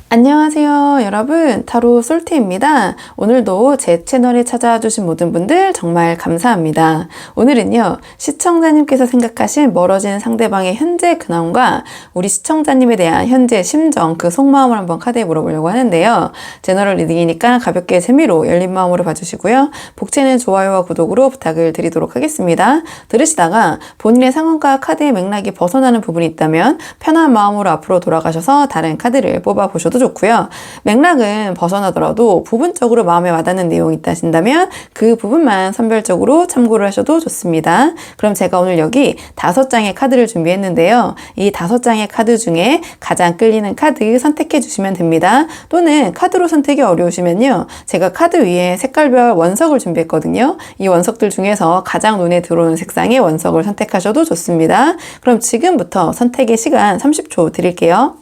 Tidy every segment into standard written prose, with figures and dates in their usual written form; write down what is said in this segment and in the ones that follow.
안녕하세요 여러분, 타로 솔티입니다. 오늘도 제 채널에 찾아주신 모든 분들 정말 감사합니다. 오늘은요, 시청자님께서 생각하신 멀어진 상대방의 현재 근황과 우리 시청자님에 대한 현재 심정, 그 속마음을 한번 카드에 물어보려고 하는데요. 제너럴 리딩이니까 가볍게 재미로 열린 마음으로 봐주시고요. 복채는 좋아요와 구독으로 부탁을 드리도록 하겠습니다. 들으시다가 본인의 상황과 카드의 맥락이 벗어나는 부분이 있다면 편한 마음으로 앞으로 돌아가셔서 다른 카드를 뽑아보셔도 좋고요. 맥락은 벗어나더라도 부분적으로 마음에 와닿는 내용이 있다 하신다면 그 부분만 선별적으로 참고를 하셔도 좋습니다. 그럼 제가 오늘 여기 5장의 카드를 준비했는데요. 이 5장의 카드 중에 가장 끌리는 카드 선택해 주시면 됩니다. 또는 카드로 선택이 어려우시면요, 제가 카드 위에 색깔별 원석을 준비했거든요. 이 원석들 중에서 가장 눈에 들어오는 색상의 원석을 선택하셔도 좋습니다. 그럼 지금부터 선택의 시간 30초 드릴게요.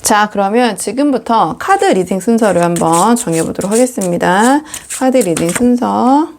자, 그러면 지금부터 카드 리딩 순서를 한번 정해보도록 하겠습니다. 카드 리딩 순서.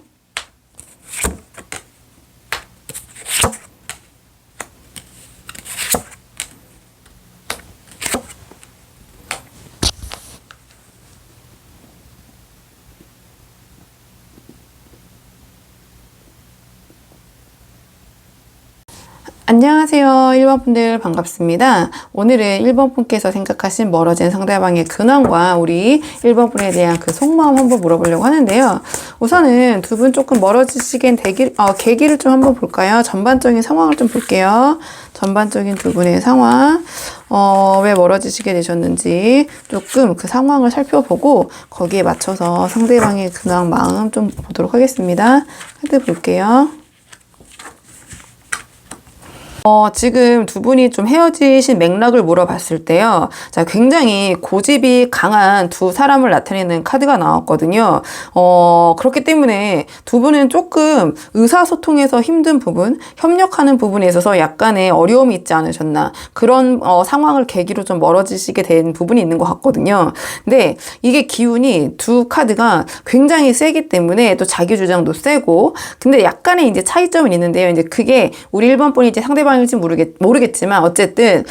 안녕하세요 1번 분들 반갑습니다. 오늘은 1번 분께서 생각하신 멀어진 상대방의 근황과 우리 1번 분에 대한 그 속마음 한번 물어보려고 하는데요. 우선은 두 분 조금 멀어지시게 계기를 좀 한번 볼까요? 전반적인 상황을 좀 볼게요. 전반적인 두 분의 상황, 왜 멀어지시게 되셨는지 조금 그 상황을 살펴보고 거기에 맞춰서 상대방의 근황 마음 좀 보도록 하겠습니다. 카드 볼게요. 지금 두 분이 좀 헤어지신 맥락을 물어봤을 때요. 자, 굉장히 고집이 강한 두 사람을 나타내는 카드가 나왔거든요. 그렇기 때문에 두 분은 조금 의사소통에서 힘든 부분, 협력하는 부분에 있어서 약간의 어려움이 있지 않으셨나. 그런 상황을 계기로 좀 멀어지시게 된 부분이 있는 것 같거든요. 근데 이게 기운이 두 카드가 굉장히 세기 때문에 또 자기 주장도 세고, 근데 약간의 이제 차이점은 있는데요. 이제 그게 우리 1번 분이 이제 상대방일지 모르겠지만 어쨌든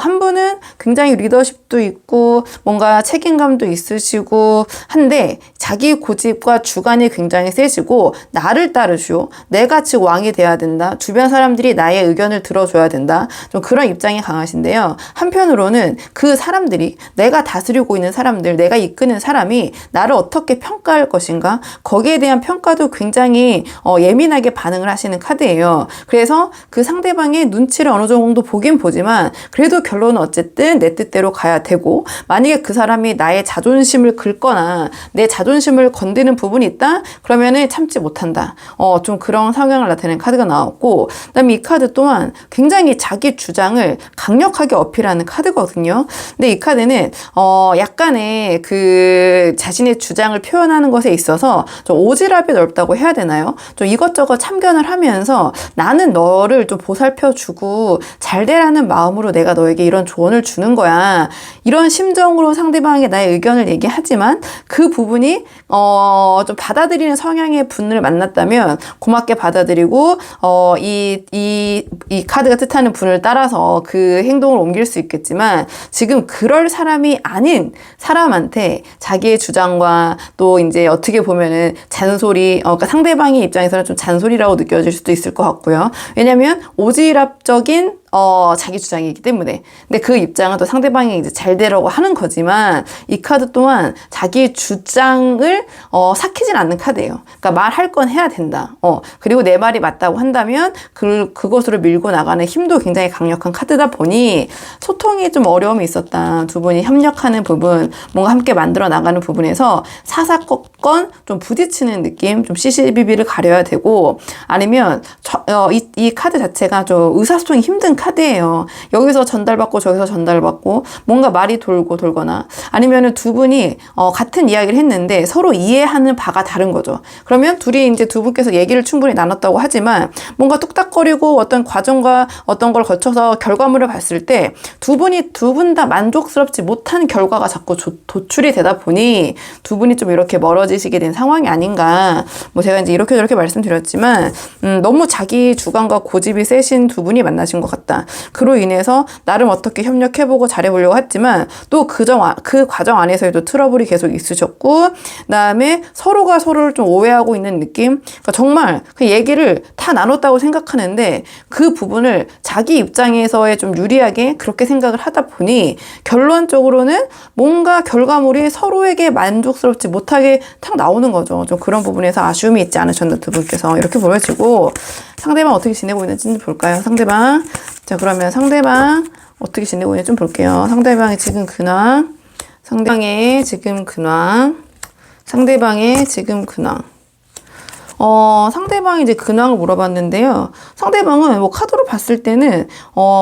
한 분은 굉장히 리더십도 있고 뭔가 책임감도 있으시고 한데 자기 고집과 주관이 굉장히 세시고 나를 따르시오. 내가 즉 왕이 돼야 된다. 주변 사람들이 나의 의견을 들어줘야 된다. 좀 그런 입장이 강하신데요. 한편으로는 그 사람들이, 내가 다스리고 있는 사람들, 내가 이끄는 사람이 나를 어떻게 평가할 것인가, 거기에 대한 평가도 굉장히 예민하게 반응을 하시는 카드예요. 그래서 그 상대방의 눈치를 어느 정도 보긴 보지만 그래도 결론은 어쨌든 내 뜻대로 가야 되고, 만약에 그 사람이 나의 자존심을 긁거나 내 자존심을 건드는 부분이 있다? 그러면은 참지 못한다. 좀 그런 성향을 나타내는 카드가 나왔고, 그다음에 이 카드 또한 굉장히 자기 주장을 강력하게 어필하는 카드거든요. 근데 이 카드는 약간의 그 자신의 주장을 표현하는 것에 있어서 좀 오지랖이 넓다고 해야 되나요? 좀 이것저것 참견을 하면서 나는 너를 좀 보살펴주고 잘 되라는 마음으로 내가 너에게 이런 조언을 주는 거야. 이런 심정으로 상대방에게 나의 의견을 얘기하지만 그 부분이 좀 받아들이는 성향의 분을 만났다면 고맙게 받아들이고 이 카드가 뜻하는 분을 따라서 그 행동을 옮길 수 있겠지만, 지금 그럴 사람이 아닌 사람한테 자기의 주장과 또 이제 어떻게 보면은 잔소리, 그러니까 상대방의 입장에서는 좀 잔소리라고 느껴질 수도 있을 것 같고요. 왜냐면 오지랖적인 자기 주장이기 때문에. 근데 그 입장은 또 상대방이 이제 잘 되라고 하는 거지만, 이 카드 또한 자기의 주장을 삭히진 않는 카드예요. 그러니까 말할 건 해야 된다. 그리고 내 말이 맞다고 한다면 그것으로 밀고 나가는 힘도 굉장히 강력한 카드다 보니 소통이 좀 어려움이 있었다. 두 분이 협력하는 부분, 뭔가 함께 만들어 나가는 부분에서 사사건건 좀 부딪히는 느낌, 좀 시시비비를 가려야 되고, 아니면 이 카드 자체가 좀 의사소통이 힘든 카드예요. 여기서 전달받고 저기서 전달받고 뭔가 말이 돌고 돌거나 아니면은 두 분이 같은 이야기를 했는데 서로 이해하는 바가 다른 거죠. 그러면 둘이 이제 두 분께서 얘기를 충분히 나눴다고 하지만 뭔가 뚝딱거리고 어떤 과정과 어떤 걸 거쳐서 결과물을 봤을 때 두 분 다 만족스럽지 못한 결과가 자꾸 도출이 되다 보니 두 분이 좀 이렇게 멀어지시게 된 상황이 아닌가. 뭐 제가 이제 이렇게 저렇게 말씀드렸지만 너무 자기 주관과 고집이 세신 두 분이 만나신 것 같다. 그로 인해서 나름 어떻게 협력해보고 잘해보려고 했지만 또 그 과정 안에서도 트러블이 계속 있으셨고 그다음에 서로가 서로를 좀 오해하고 있는 느낌. 그러니까 정말 그 얘기를 다 나눴다고 생각하는데 그 부분을 자기 입장에서의 좀 유리하게 그렇게 생각을 하다 보니 결론적으로는 뭔가 결과물이 서로에게 만족스럽지 못하게 탁 나오는 거죠. 좀 그런 부분에서 아쉬움이 있지 않으셨나 두 분께서 이렇게 보여지고 상대방 어떻게 지내고 있는지 볼까요? 상대방. 자, 그러면 상대방 어떻게 지내고 있는지 좀 볼게요. 상대방의 지금 근황. 상대방의 지금 근황. 상대방의 지금 근황. 상대방이 이제 근황을 물어봤는데요. 상대방은 뭐 카드로 봤을 때는,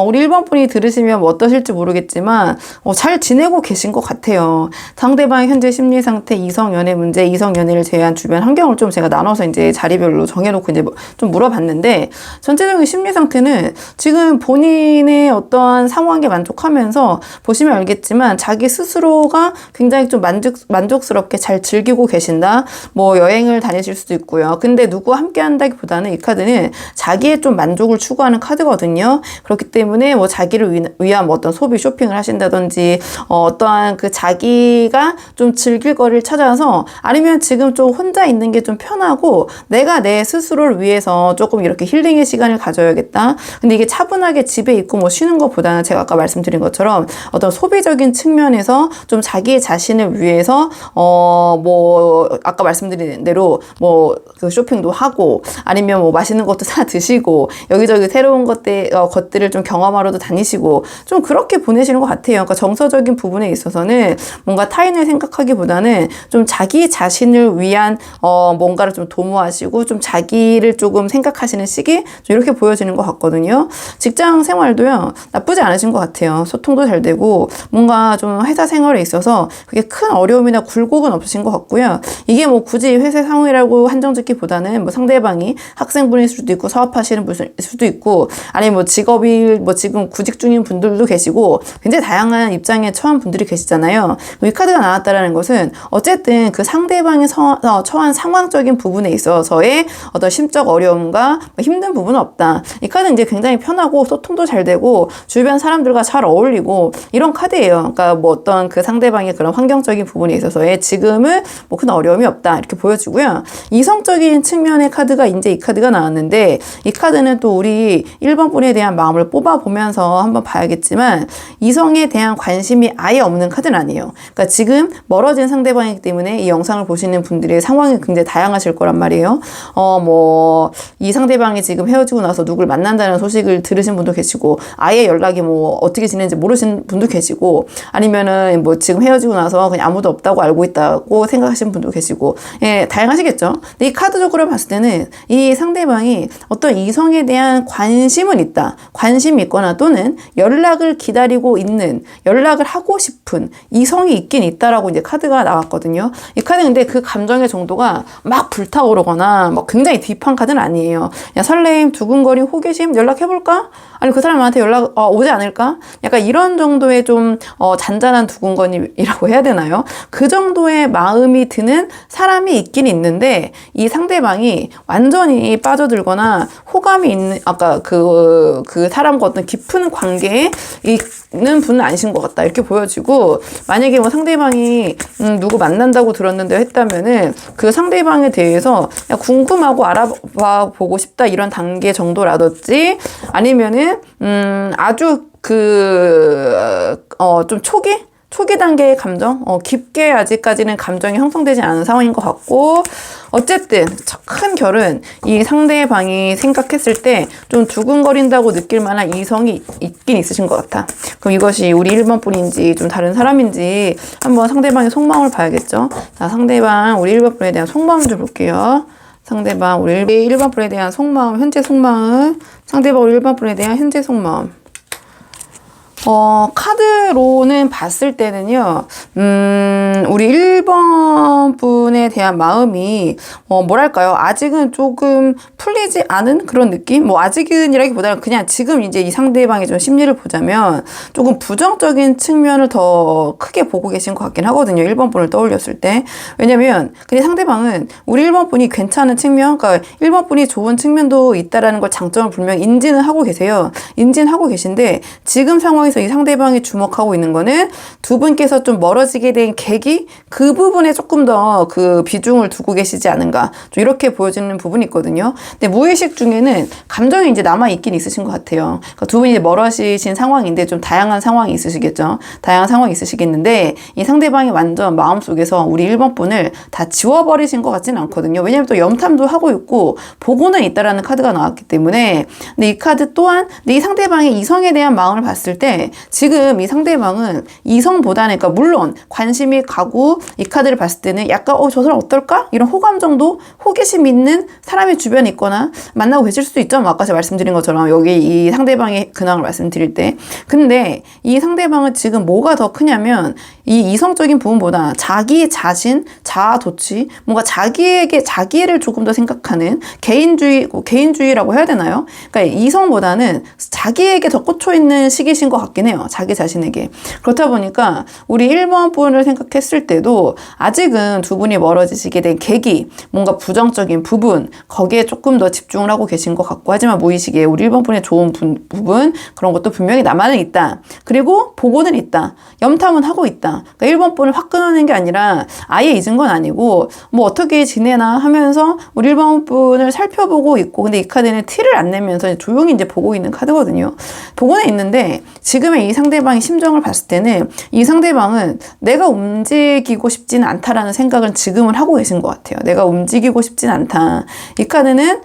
우리 1번 분이 들으시면 뭐 어떠실지 모르겠지만, 잘 지내고 계신 것 같아요. 상대방의 현재 심리 상태, 이성 연애 문제, 이성 연애를 제외한 주변 환경을 좀 제가 나눠서 이제 자리별로 정해놓고 이제 좀 물어봤는데, 전체적인 심리 상태는 지금 본인의 어떠한 상황에 만족하면서 보시면 알겠지만, 자기 스스로가 굉장히 좀 만족스럽게 잘 즐기고 계신다. 뭐 여행을 다니실 수도 있고요. 근데 누구와 함께 한다기보다는 이 카드는 자기의 좀 만족을 추구하는 카드거든요. 그렇기 때문에 뭐 자기를 위한 뭐 어떤 소비 쇼핑을 하신다든지 어떠한 그 자기가 좀 즐길 거리를 찾아서 아니면 지금 좀 혼자 있는 게 좀 편하고 내가 내 스스로를 위해서 조금 이렇게 힐링의 시간을 가져야겠다. 근데 이게 차분하게 집에 있고 뭐 쉬는 것보다는 제가 아까 말씀드린 것처럼 어떤 소비적인 측면에서 좀 자기 자신을 위해서 뭐 아까 말씀드린 대로 뭐 그 쇼핑도 하고 아니면 뭐 맛있는 것도 사 드시고 여기저기 새로운 것들을 좀 경험하러도 다니시고 좀 그렇게 보내시는 것 같아요. 그러니까 정서적인 부분에 있어서는 뭔가 타인을 생각하기보다는 좀 자기 자신을 위한 뭔가를 좀 도모하시고 좀 자기를 조금 생각하시는 시기 좀 이렇게 보여지는 것 같거든요. 직장 생활도요 나쁘지 않으신 것 같아요. 소통도 잘 되고 뭔가 좀 회사 생활에 있어서 그게 큰 어려움이나 굴곡은 없으신 것 같고요. 이게 뭐 굳이 회사 상황이라고 한정짓기보다는 뭐 상대방이 학생분일 수도 있고 사업하시는 분일 수도 있고 아니면 뭐 직업이 뭐 지금 구직 중인 분들도 계시고 굉장히 다양한 입장에 처한 분들이 계시잖아요. 이 카드가 나왔다라는 것은 어쨌든 그 상대방이 처한 상황적인 부분에 있어서의 어떤 심적 어려움과 힘든 부분은 없다. 이 카드는 이제 굉장히 편하고 소통도 잘 되고 주변 사람들과 잘 어울리고 이런 카드예요. 그러니까 뭐 어떤 그 상대방의 그런 환경적인 부분에 있어서의 지금은 뭐 큰 어려움이 없다 이렇게 보여지고요. 이성적인 측면의 카드가 이제 이 카드가 나왔는데 이 카드는 또 우리 1번 분에 대한 마음을 뽑아보면서 한번 봐야겠지만 이성에 대한 관심이 아예 없는 카드는 아니에요. 그러니까 지금 멀어진 상대방이기 때문에 이 영상을 보시는 분들의 상황이 굉장히 다양하실 거란 말이에요. 뭐 이 상대방이 지금 헤어지고 나서 누굴 만난다는 소식을 들으신 분도 계시고 아예 연락이 뭐 어떻게 지내는지 모르시는 분도 계시고 아니면은 뭐 지금 헤어지고 나서 그냥 아무도 없다고 알고 있다고 생각하시는 분도 계시고 예, 다양하시겠죠. 근데 이 카드적으로 봤을 때는 이 상대방이 어떤 이성에 대한 관심은 있다. 관심이 있거나 또는 연락을 기다리고 있는, 연락을 하고 싶은 이성이 있긴 있다라고 이제 카드가 나왔거든요. 이 카드 근데 그 감정의 정도가 막 불타오르거나 막 굉장히 딥한 카드는 아니에요. 그냥 설레임, 두근거림, 호기심, 연락해볼까? 아니 그 사람한테 연락 오지 않을까? 약간 이런 정도의 좀 잔잔한 두근거림이라고 해야 되나요? 그 정도의 마음이 드는 사람이 있긴 있는데 이 상대방이 완전히 빠져들거나 호감이 있는 아까 그 사람과 어떤 깊은 관계에 있는 분은 아니신 것 같다 이렇게 보여지고 만약에 뭐 상대방이 누구 만난다고 들었는데 했다면은 그 상대방에 대해서 궁금하고 알아봐 보고 싶다 이런 단계 정도라든지 아니면은 아주 좀 초기 단계의 감정, 깊게 아직까지는 감정이 형성되지 않은 상황인 것 같고, 어쨌든 큰 결은 이 상대방이 생각했을 때 좀 두근거린다고 느낄 만한 이성이 있긴 있으신 것 같아. 그럼 이것이 우리 1번 분인지 좀 다른 사람인지 한번 상대방의 속마음을 봐야겠죠. 자, 상대방 우리 1번 분에 대한 속마음 좀 볼게요. 상대방 우리 1번 분에 대한 속마음, 현재 속마음, 상대방 우리 1번 분에 대한 현재 속마음. 카드로는 봤을 때는요, 우리 1번 분에 대한 마음이, 뭐랄까요. 아직은 조금 풀리지 않은 그런 느낌? 뭐, 아직은이라기보다는 그냥 지금 이제 이 상대방의 좀 심리를 보자면 조금 부정적인 측면을 더 크게 보고 계신 것 같긴 하거든요. 1번 분을 떠올렸을 때. 왜냐면, 근데 상대방은 우리 1번 분이 괜찮은 측면, 그러니까 1번 분이 좋은 측면도 있다라는 걸 장점을 분명히 인지는 하고 계세요. 인지는 하고 계신데, 지금 상황에서 이 상대방이 주목하고 있는 거는 두 분께서 좀 멀어지게 된 계기, 그 부분에 조금 더 그 비중을 두고 계시지 않은가, 좀 이렇게 보여지는 부분이 있거든요. 근데 무의식 중에는 감정이 이제 남아 있긴 있으신 것 같아요. 그러니까 두 분이 멀어지신 상황인데 좀 다양한 상황이 있으시겠죠. 다양한 상황이 있으시겠는데 이 상대방이 완전 마음속에서 우리 1번 분을 다 지워버리신 것 같지는 않거든요. 왜냐면 또 염탐도 하고 있고 보고는 있다라는 카드가 나왔기 때문에. 근데 이 카드 또한 근데 이 상대방의 이성에 대한 마음을 봤을 때 지금 이 상대방은 이성보다는, 그러니까 물론 관심이 가고 이 카드를 봤을 때는 약간 저 사람 어떨까? 이런 호감 정도, 호기심 있는 사람이 주변에 있거나 만나고 계실 수도 있죠. 뭐 아까 제가 말씀드린 것처럼 여기 이 상대방의 근황을 말씀드릴 때. 근데 이 상대방은 지금 뭐가 더 크냐면 이 이성적인 부분보다 자기 자신, 자아도취, 뭔가 자기를 조금 더 생각하는 개인주의라고 해야 되나요? 그러니까 이성보다는 자기에게 더 꽂혀 있는 시기신 것 같긴 해요. 자기 자신에게. 그렇다 보니까 우리 1번 분을 생각했을 때도 아직은 두 분이 멀어지시게 된 계기, 뭔가 부정적인 부분, 거기에 조금 더 집중을 하고 계신 것 같고, 하지만 무의식에 우리 1번 분의 좋은 부분, 그런 것도 분명히 남아는 있다. 그리고 보고는 있다. 염탐은 하고 있다. 그러니까 1번 분을 확 끊어낸 게 아니라 아예 잊은 건 아니고 뭐 어떻게 지내나 하면서 우리 1번 분을 살펴보고 있고, 근데 이 카드는 티를 안 내면서 조용히 이제 보고 있는 카드거든요. 보고는 있는데 지금의 이 상대방의 심정을 봤을 때는 이 상대방은 내가 움직이고 싶지는 않다라는 생각을 지금은 하고 계신 것 같아요. 내가 움직이고 싶진 않다. 이 카드는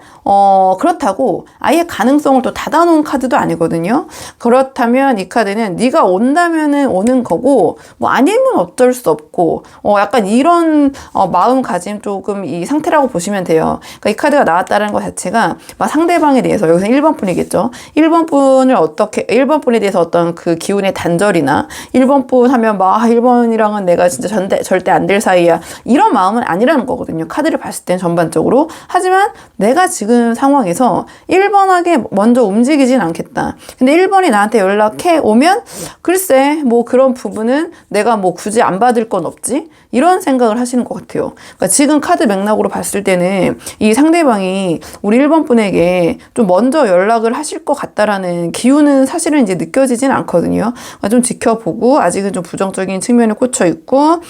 그렇다고 아예 가능성을 또 닫아놓은 카드도 아니거든요. 그렇다면 이 카드는 네가 온다면은 오는 거고, 뭐 아니면 어쩔 수 없고, 약간 이런 마음가짐 조금 이 상태라고 보시면 돼요. 그러니까 이 카드가 나왔다는 것 자체가 막 상대방에 대해서, 여기서 1번 분이겠죠. 1번 분에 대해서 어떤 그 기운의 단절이나 1번 분 하면 막 1번이랑은 내가 진짜 절대 안 될 사이야, 이런 마음은 아니라는 거거든요. 카드를 봤을 땐 전반적으로. 하지만 내가 지금 상황에서 1번하게 먼저 움직이진 않겠다. 근데 1번이 나한테 연락해 오면 글쎄 뭐 그런 부분은 내가 뭐 굳이 안 받을 건 없지? 이런 생각을 하시는 것 같아요. 그러니까 지금 카드 맥락으로 봤을 때는 이 상대방이 우리 1번 분에게 좀 먼저 연락을 하실 것 같다라는 기운은 사실은 이제 느껴지진 않거든요. 그러니까 좀 지켜보고 아직은 좀 부정적인 측면에 꽂혀 있고,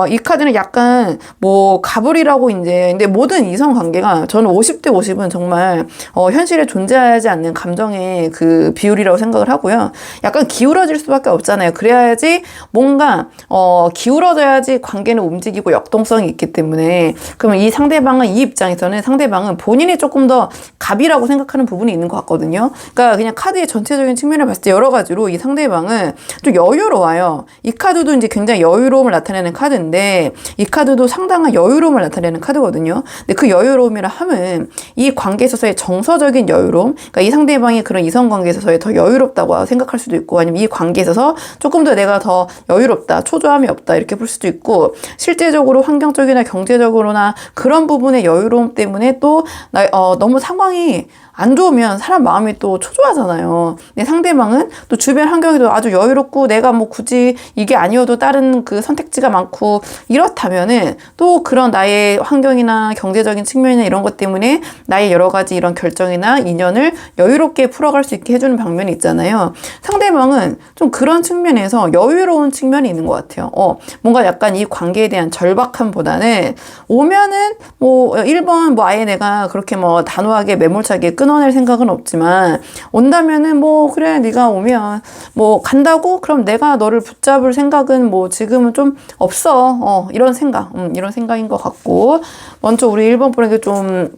이 카드는 약간 뭐 가불이라고 이제, 근데 모든 이성 관계가 저는 50대 50은 정말 현실에 존재하지 않는 감정의 그 비율이라고 생각을 하고요. 약간 기울어질 수밖에 없잖아요. 그래야지 뭔가 기울어져야지 관계는 움직이고 역동성이 있기 때문에. 그러면 이 상대방은, 이 입장에서는 상대방은 본인이 조금 더 갑이라고 생각하는 부분이 있는 것 같거든요. 그러니까 그냥 카드의 전체적인 측면을 봤을 때 여러 가지로 이 상대방은 좀 여유로워요. 이 카드도 이제 굉장히 여유로움을 나타내는 카드인데 이 카드도 상당한 여유로움을 나타내는 카드거든요. 근데 그 여유로움이라 함은 이 관계에 있어서의 정서적인 여유로움, 그러니까 이 상대방이 그런 이성 관계에 있어서의 더 여유롭다고 생각할 수도 있고, 아니면 이 관계에 있어서 조금 더 내가 더 여유롭다, 초조함이 없다, 이렇게 볼 수도 있고, 실제적으로 환경적이나 경제적으로나 그런 부분의 여유로움 때문에 또 너무 상황이 안 좋으면 사람 마음이 또 초조하잖아요. 근데 상대방은 또 주변 환경에도 아주 여유롭고 내가 뭐 굳이 이게 아니어도 다른 그 선택지가 많고 이렇다면은 또 그런 나의 환경이나 경제적인 측면이나 이런 것 때문에 나의 여러 가지 이런 결정이나 인연을 여유롭게 풀어갈 수 있게 해주는 방면이 있잖아요. 상대방은 좀 그런 측면에서 여유로운 측면이 있는 것 같아요. 뭔가 약간 이 관계에 대한 절박함보다는 오면은 뭐 1번 뭐 아예 내가 그렇게 뭐 단호하게 매몰차게 끊어낼 생각은 없지만, 온다면은 뭐 그래 네가 오면 뭐 간다고 그럼 내가 너를 붙잡을 생각은 뭐 지금은 좀 없어, 이런 생각인 것 같고, 먼저 우리 1번 분에게 좀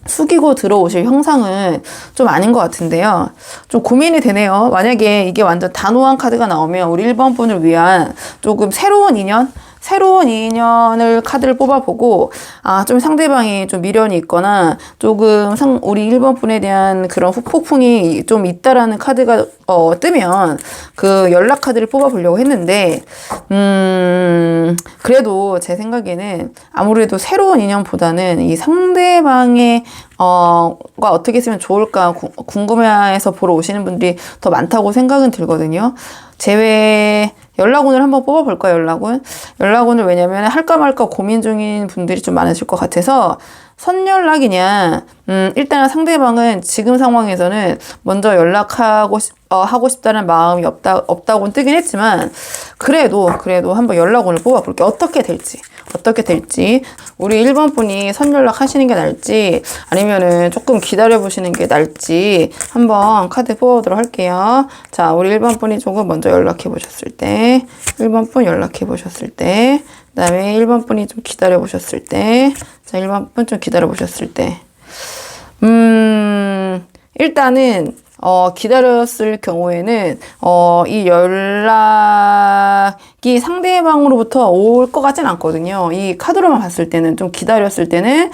숙이고 들어오실 형상은 좀 아닌 것 같은데요. 좀 고민이 되네요. 만약에 이게 완전 단호한 카드가 나오면 우리 1번 분을 위한 조금 새로운 인연, 새로운 인연을 카드를 뽑아보고, 좀 상대방이 좀 미련이 있거나, 조금 우리 1번 분에 대한 그런 후폭풍이 좀 있다라는 카드가, 뜨면, 그 연락 카드를 뽑아보려고 했는데, 그래도 제 생각에는 아무래도 새로운 인연보다는 이 상대방의 가 어떻게 쓰면 좋을까 궁금해해서 보러 오시는 분들이 더 많다고 생각은 들거든요. 연락운을 한번 뽑아볼까요, 연락운을 왜냐면 할까 말까 고민 중인 분들이 좀 많으실 것 같아서 선연락이냐, 일단은 상대방은 지금 상황에서는 먼저 하고 싶다는 마음이 없다고는 뜨긴 했지만, 그래도 한번 연락운을 뽑아볼게요. 어떻게 될지. 우리 1번 분이 선연락 하시는 게 나을지, 아니면은 조금 기다려보시는 게 나을지, 한번 카드 뽑아보도록 할게요. 자, 우리 1번 분이 조금 먼저 연락해보셨을 때, 1번 분 연락해보셨을 때, 그 다음에 1번 분이 좀 기다려보셨을 때, 자, 1번 분 좀 기다려보셨을 때, 일단은, 기다렸을 경우에는, 이 연락이 상대방으로부터 올 것 같진 않거든요. 이 카드로만 봤을 때는, 좀 기다렸을 때는,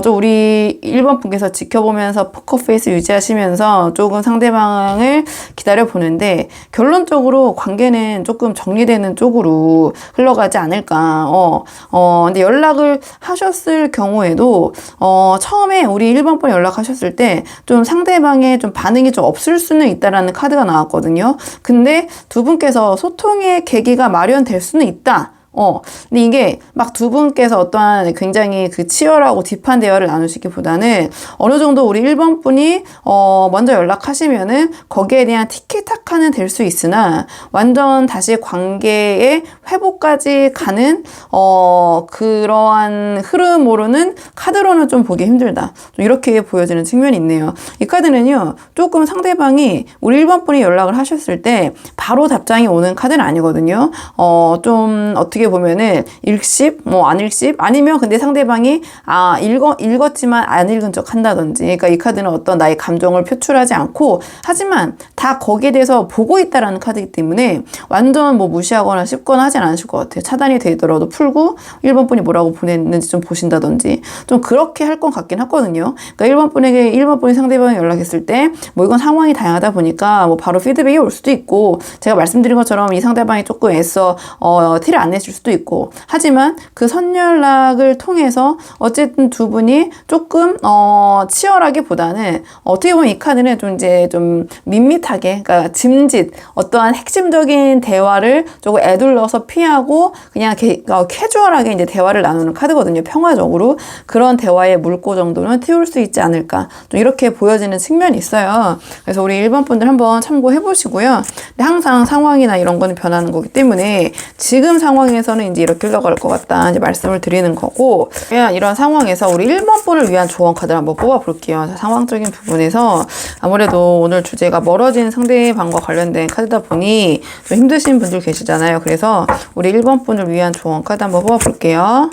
좀 우리 1번 분께서 지켜보면서 포커페이스 유지하시면서 조금 상대방을 기다려보는데, 결론적으로 관계는 조금 정리되는 쪽으로 흘러가지 않을까. 근데 연락을 하셨을 경우에도, 처음에 우리 1번 분 연락하셨을 때, 좀 상대방의 좀 반응이 좀 없을 수는 있다라는 카드가 나왔거든요. 근데 두 분께서 소통의 계기가 마련될 수는 있다. 근데 이게 막 두 분께서 어떠한 굉장히 그 치열하고 딥한 대화를 나누시기보다는 어느 정도 우리 1번 분이 먼저 연락하시면은 거기에 대한 티키타카는 될 수 있으나 완전 다시 관계의 회복까지 가는 그러한 흐름으로는 카드로는 좀 보기 힘들다. 좀 이렇게 보여지는 측면이 있네요. 이 카드는요, 조금 상대방이 우리 1번 분이 연락을 하셨을 때 바로 답장이 오는 카드는 아니거든요. 좀 어떻게 보면은 읽씹, 안 읽씹, 아니면 근데 상대방이 읽었지만 안 읽은 척 한다든지. 그러니까 이 카드는 어떤 나의 감정을 표출하지 않고, 하지만 다 거기에 대해서 보고 있다라는 카드이기 때문에 완전 뭐 무시하거나 씹거나 하진 않으실 것 같아요. 차단이 되더라도 풀고 1번 분이 뭐라고 보냈는지 좀 보신다든지, 좀 그렇게 할 것 같긴 하거든요. 그러니까 1번 분이 상대방이 연락했을 때 뭐 이건 상황이 다양하다 보니까 뭐 바로 피드백이 올 수도 있고, 제가 말씀드린 것처럼 이 상대방이 조금 애써 티를 안 내실 수도 있고, 하지만 그 선연락을 통해서 어쨌든 두 분이 조금 치열하기보다는, 어떻게 보면 이 카드는 좀 밋밋하게, 그러니까 짐짓, 어떠한 핵심적인 대화를 조금 애둘러서 피하고 그냥 캐주얼하게 이제 대화를 나누는 카드거든요. 평화적으로. 그런 대화의 물꼬 정도는 틔울 수 있지 않을까, 좀 이렇게 보여지는 측면이 있어요. 그래서 우리 1번 분들 한번 참고해 보시고요. 근데 항상 상황이나 이런 거는 변하는 거기 때문에 지금 상황에서는 이제 이렇게 흘러갈 것 같다, 이제 말씀을 드리는 거고, 그냥 이런 상황에서 우리 1번 분을 위한 조언 카드를 한번 뽑아 볼게요. 상황적인 부분에서 아무래도 오늘 주제가 멀어진 상대방과 관련된 카드다 보니 좀 힘드신 분들 계시잖아요. 그래서 우리 1번 분을 위한 조언 카드 한번 뽑아 볼게요.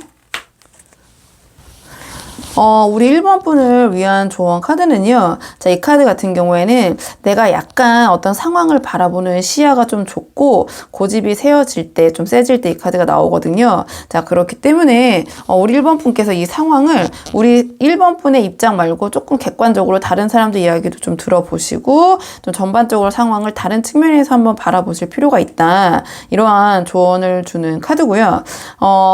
우리 1번 분을 위한 조언 카드는요. 자, 이 카드 같은 경우에는 내가 약간 어떤 상황을 바라보는 시야가 좀 좁고 고집이 세어질 때, 좀 세질 때 이 카드가 나오거든요. 자, 그렇기 때문에 우리 1번 분께서 이 상황을 우리 1번 분의 입장 말고 조금 객관적으로 다른 사람들 이야기도 좀 들어보시고, 좀 전반적으로 상황을 다른 측면에서 한번 바라보실 필요가 있다. 이러한 조언을 주는 카드고요.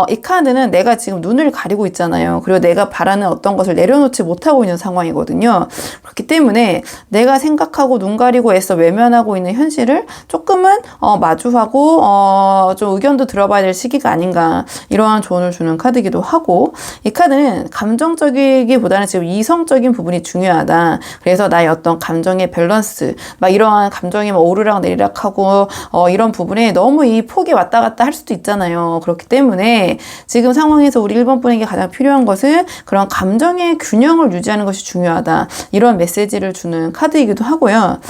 이 카드는 내가 지금 눈을 가리고 있잖아요. 그리고 내가 바라는 어떤 것을 내려놓지 못하고 있는 상황이거든요. 그렇기 때문에 내가 생각하고 눈 가리고 애써 외면하고 있는 현실을 조금은 마주하고 좀 의견도 들어봐야 될 시기가 아닌가, 이러한 조언을 주는 카드이기도 하고, 이 카드는 감정적이기보다는 지금 이성적인 부분이 중요하다. 그래서 나의 어떤 감정의 밸런스, 막 이러한 감정이 막 오르락 내리락하고 이런 부분에 너무 이 폭이 왔다 갔다 할 수도 있잖아요. 그렇기 때문에 지금 상황에서 우리 1번 분에게 가장 필요한 것은 그런 감정의 균형을 유지하는 것이 중요하다. 이런 메시지를 주는 카드이기도 하고요.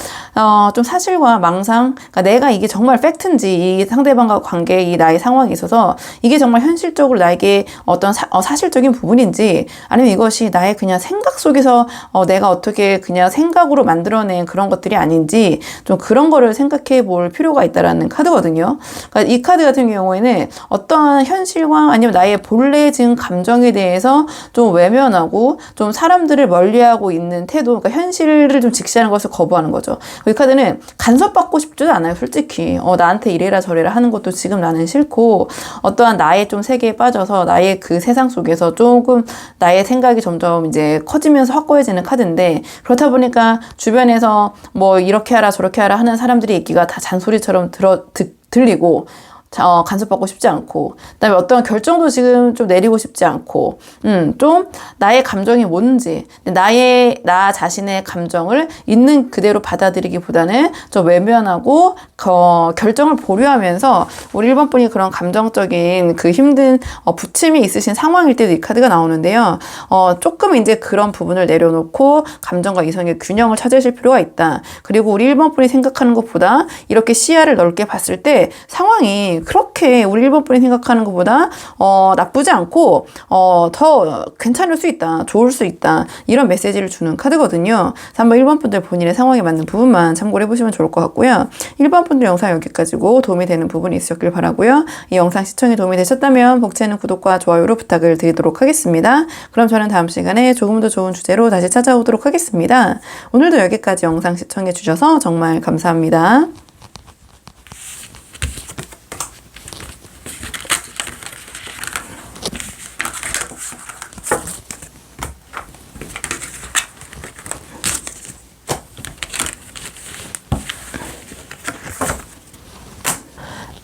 좀 사실과 망상, 그러니까 내가 이게 정말 팩트인지 이 상대방과 관계, 이 나의 상황에 있어서 이게 정말 현실적으로 나에게 어떤 사실적인 부분인지 아니면 이것이 나의 그냥 생각 속에서 내가 어떻게 그냥 생각으로 만들어낸 그런 것들이 아닌지 좀 그런 거를 생각해 볼 필요가 있다라는 카드거든요. 그러니까 이 카드 같은 경우에는 어떠한 현실과 아니면 나의 본래 지금 감정에 대해서 좀 외면하고 좀 사람들을 멀리하고 있는 태도, 그러니까 현실을 좀 직시하는 것을 거부하는 거죠. 이 카드는 간섭받고 싶지도 않아요, 솔직히. 나한테 이래라 저래라 하는 것도 지금 나는 싫고, 어떠한 나의 좀 세계에 빠져서 나의 그 세상 속에서 조금 나의 생각이 점점 이제 커지면서 확고해지는 카드인데, 그렇다 보니까 주변에서 뭐 이렇게 하라 저렇게 하라 하는 사람들의 얘기가 다 잔소리처럼 들리고, 간섭받고 싶지 않고, 그다음에 어떤 결정도 지금 좀 내리고 싶지 않고, 좀 나의 감정이 뭔지, 나 자신의 감정을 있는 그대로 받아들이기보다는 좀 외면하고, 결정을 보류하면서, 우리 1번 분이 그런 감정적인 그 힘든, 부침이 있으신 상황일 때도 이 카드가 나오는데요. 조금 이제 그런 부분을 내려놓고, 감정과 이성의 균형을 찾으실 필요가 있다. 그리고 우리 1번 분이 생각하는 것보다 이렇게 시야를 넓게 봤을 때 상황이 그렇게 우리 1번 분이 생각하는 것보다 나쁘지 않고 더 괜찮을 수 있다, 좋을 수 있다, 이런 메시지를 주는 카드거든요. 그래서 한번 1번 분들 본인의 상황에 맞는 부분만 참고를 해보시면 좋을 것 같고요. 1번 분들 영상 여기까지고 도움이 되는 부분이 있으셨길 바라고요. 이 영상 시청이 도움이 되셨다면 복채는 구독과 좋아요로 부탁을 드리도록 하겠습니다. 그럼 저는 다음 시간에 조금 더 좋은 주제로 다시 찾아오도록 하겠습니다. 오늘도 여기까지 영상 시청해 주셔서 정말 감사합니다.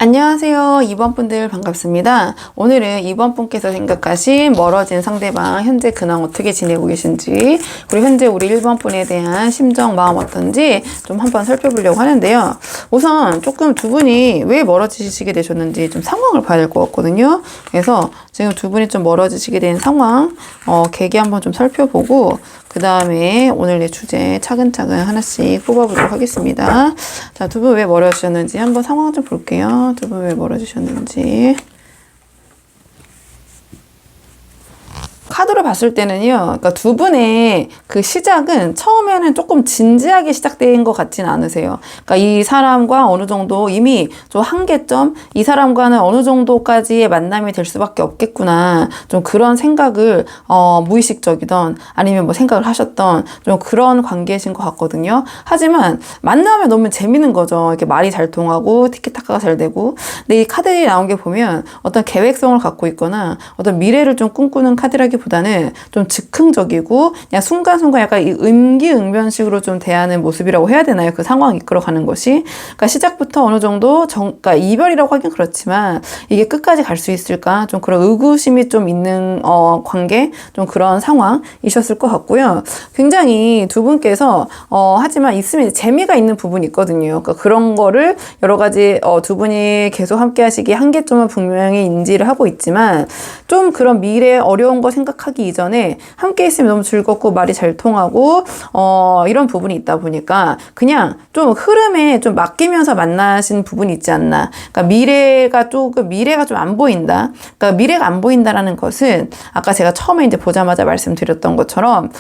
안녕하세요. 2번 분들 반갑습니다. 오늘은 2번 분께서 생각하신 멀어진 상대방 현재 근황 어떻게 지내고 계신지, 그리고 현재 우리 1번 분에 대한 심정, 마음 어떤지 좀 한번 살펴보려고 하는데요. 우선 조금 두 분이 왜 멀어지시게 되셨는지 좀 상황을 봐야 될 것 같거든요. 그래서 지금 두 분이 좀 멀어지시게 된 상황, 계기 한번 좀 살펴보고, 그 다음에 오늘의 주제 차근차근 하나씩 뽑아보도록 하겠습니다. 자, 두 분 왜 멀어지셨는지 한번 상황 좀 볼게요. 두 분 왜 멀어지셨는지. 카드로 봤을 때는요, 그러니까 두 분의 그 시작은 처음에는 조금 진지하게 시작된 것 같지는 않으세요. 그러니까 이 사람과 어느 정도 이미 좀 한계점, 이 사람과는 어느 정도까지의 만남이 될 수밖에 없겠구나, 좀 그런 생각을 무의식적이던 아니면 뭐 생각을 하셨던 좀 그런 관계이신 것 같거든요. 하지만 만나면 너무 재밌는 거죠. 이렇게 말이 잘 통하고 티키타카가 잘 되고. 근데 이 카드에 나온 게 보면 어떤 계획성을 갖고 있거나 어떤 미래를 좀 꿈꾸는 카드라기 보다는 좀 즉흥적이고 그냥 순간순간 약간 임기응변식으로 좀 대하는 모습이라고 해야 되나요? 그 상황을 이끌어가는 것이. 그러니까 시작부터 어느 정도 그러니까 이별이라고 하긴 그렇지만 이게 끝까지 갈 수 있을까? 좀 그런 의구심이 좀 있는 관계, 좀 그런 상황이셨을 것 같고요. 굉장히 두 분께서 하지만 있으면 재미가 있는 부분이 있거든요. 그러니까 그런 거를 여러 가지 두 분이 계속 함께 하시기에 한계점은 분명히 인지를 하고 있지만 좀 그런 미래에 어려운 거 생각하기 이전에 함께 있으면 너무 즐겁고 말이 잘 통하고 이런 부분이 있다 보니까 그냥 좀 흐름에 좀 맡기면서 만나신 부분이 있지 않나. 그러니까 미래가 좀 안 보인다. 그러니까 미래가 안 보인다라는 것은 아까 제가 처음에 이제 보자마자 말씀드렸던 것처럼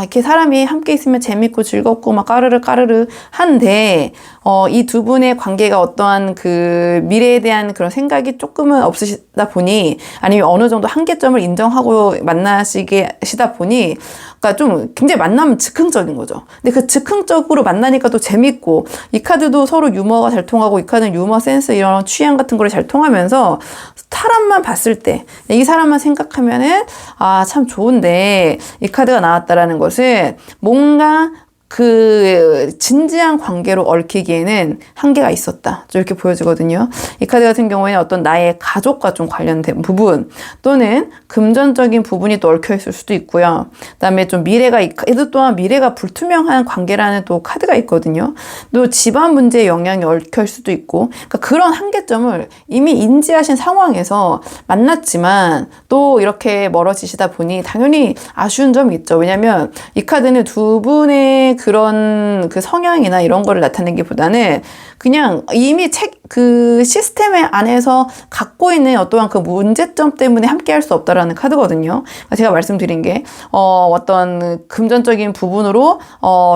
이렇게 사람이 함께 있으면 재밌고 즐겁고 막 까르르 한데 이 두 분의 관계가 어떠한 그 미래에 대한 그런 생각이 조금은 없으시다 보니, 아니면 어느 정도 한계점을 인정하고 만나시다 보니, 그러니까 좀 굉장히 만나면 즉흥적인 거죠. 근데 그 즉흥적으로 만나니까 또 재밌고, 이 카드도 서로 유머가 잘 통하고, 이 카드는 유머 센스 이런 취향 같은 거를 잘 통하면서 사람만 봤을 때, 이 사람만 생각하면은 참 좋은데 이 카드가 나왔다라는 것은 뭔가 그 진지한 관계로 얽히기에는 한계가 있었다. 이렇게 보여지거든요. 이 카드 같은 경우에는 어떤 나의 가족과 좀 관련된 부분 또는 금전적인 부분이 또 얽혀 있을 수도 있고요. 그다음에 좀 미래가 이도 또한 미래가 불투명한 관계라는 또 카드가 있거든요. 또 집안 문제에 영향이 얽혀 있을 수도 있고, 그러니까 그런 한계점을 이미 인지하신 상황에서 만났지만 또 이렇게 멀어지시다 보니 당연히 아쉬운 점이 있죠. 왜냐하면 이 카드는 두 분의 그런 그 성향이나 이런 거를 나타내기보다는 그냥 이미 그 시스템의 안에서 갖고 있는 어떠한 그 문제점 때문에 함께 할 수 없다라는 카드거든요. 제가 말씀드린 게, 어떤 금전적인 부분으로,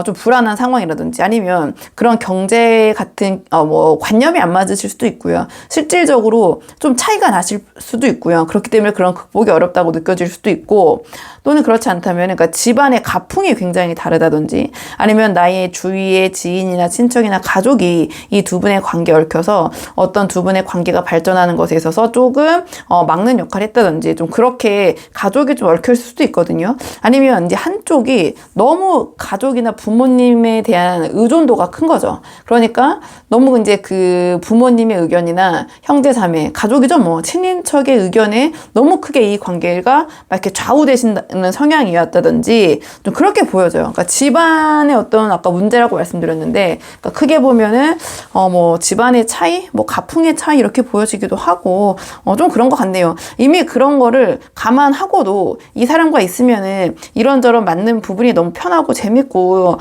좀 불안한 상황이라든지 아니면 그런 경제 같은, 뭐, 관념이 안 맞으실 수도 있고요. 실질적으로 좀 차이가 나실 수도 있고요. 그렇기 때문에 그런 극복이 어렵다고 느껴질 수도 있고, 또는 그렇지 않다면, 그러니까 집안의 가풍이 굉장히 다르다든지 아니면 나의 주위의 지인이나 친척이나 가족이 이 두 분의 관계에 얽혀서 어떤 두 분의 관계가 발전하는 것에 있어서 조금 막는 역할을 했다든지 좀 그렇게 가족이 좀 얽혀 있을 수도 있거든요. 아니면 이제 한쪽이 너무 가족이나 부모님에 대한 의존도가 큰 거죠. 그러니까 너무 이제 그 부모님의 의견이나 형제자매, 가족이죠 뭐 친인척의 의견에 너무 크게 이 관계가 막 이렇게 좌우되시는 성향이었다든지 좀 그렇게 보여져요. 그러니까 집안의 어떤 아까 문제라고 말씀드렸는데, 그러니까 크게 보면은 뭐 집안의 차이, 뭐 가풍의 차이 이렇게 보여지기도 하고 좀 그런 것 같네요. 이미 그런 거를 감안하고도 이 사람과 있으면은 이런저런 맞는 부분이 너무 편하고 재밌고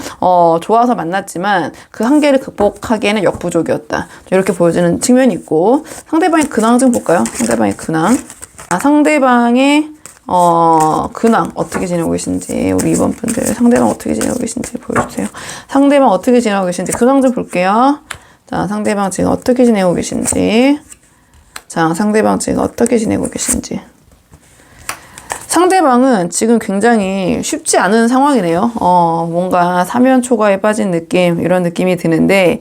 좋아서 만났지만 그 한계를 극복하기에는 역부족이었다. 이렇게 보여지는 측면이 있고, 상대방의 근황 좀 볼까요? 상대방의 근황. 상대방의 근황 어떻게 지내고 계신지, 우리 2번 분들 상대방 어떻게 지내고 계신지 보여주세요. 상대방 어떻게 지내고 계신지 근황 좀 볼게요. 자, 상대방 지금 어떻게 지내고 계신지. 자, 상대방 지금 어떻게 지내고 계신지. 상대방은 지금 굉장히 쉽지 않은 상황이네요. 뭔가 사면초가에 빠진 느낌, 이런 느낌이 드는데,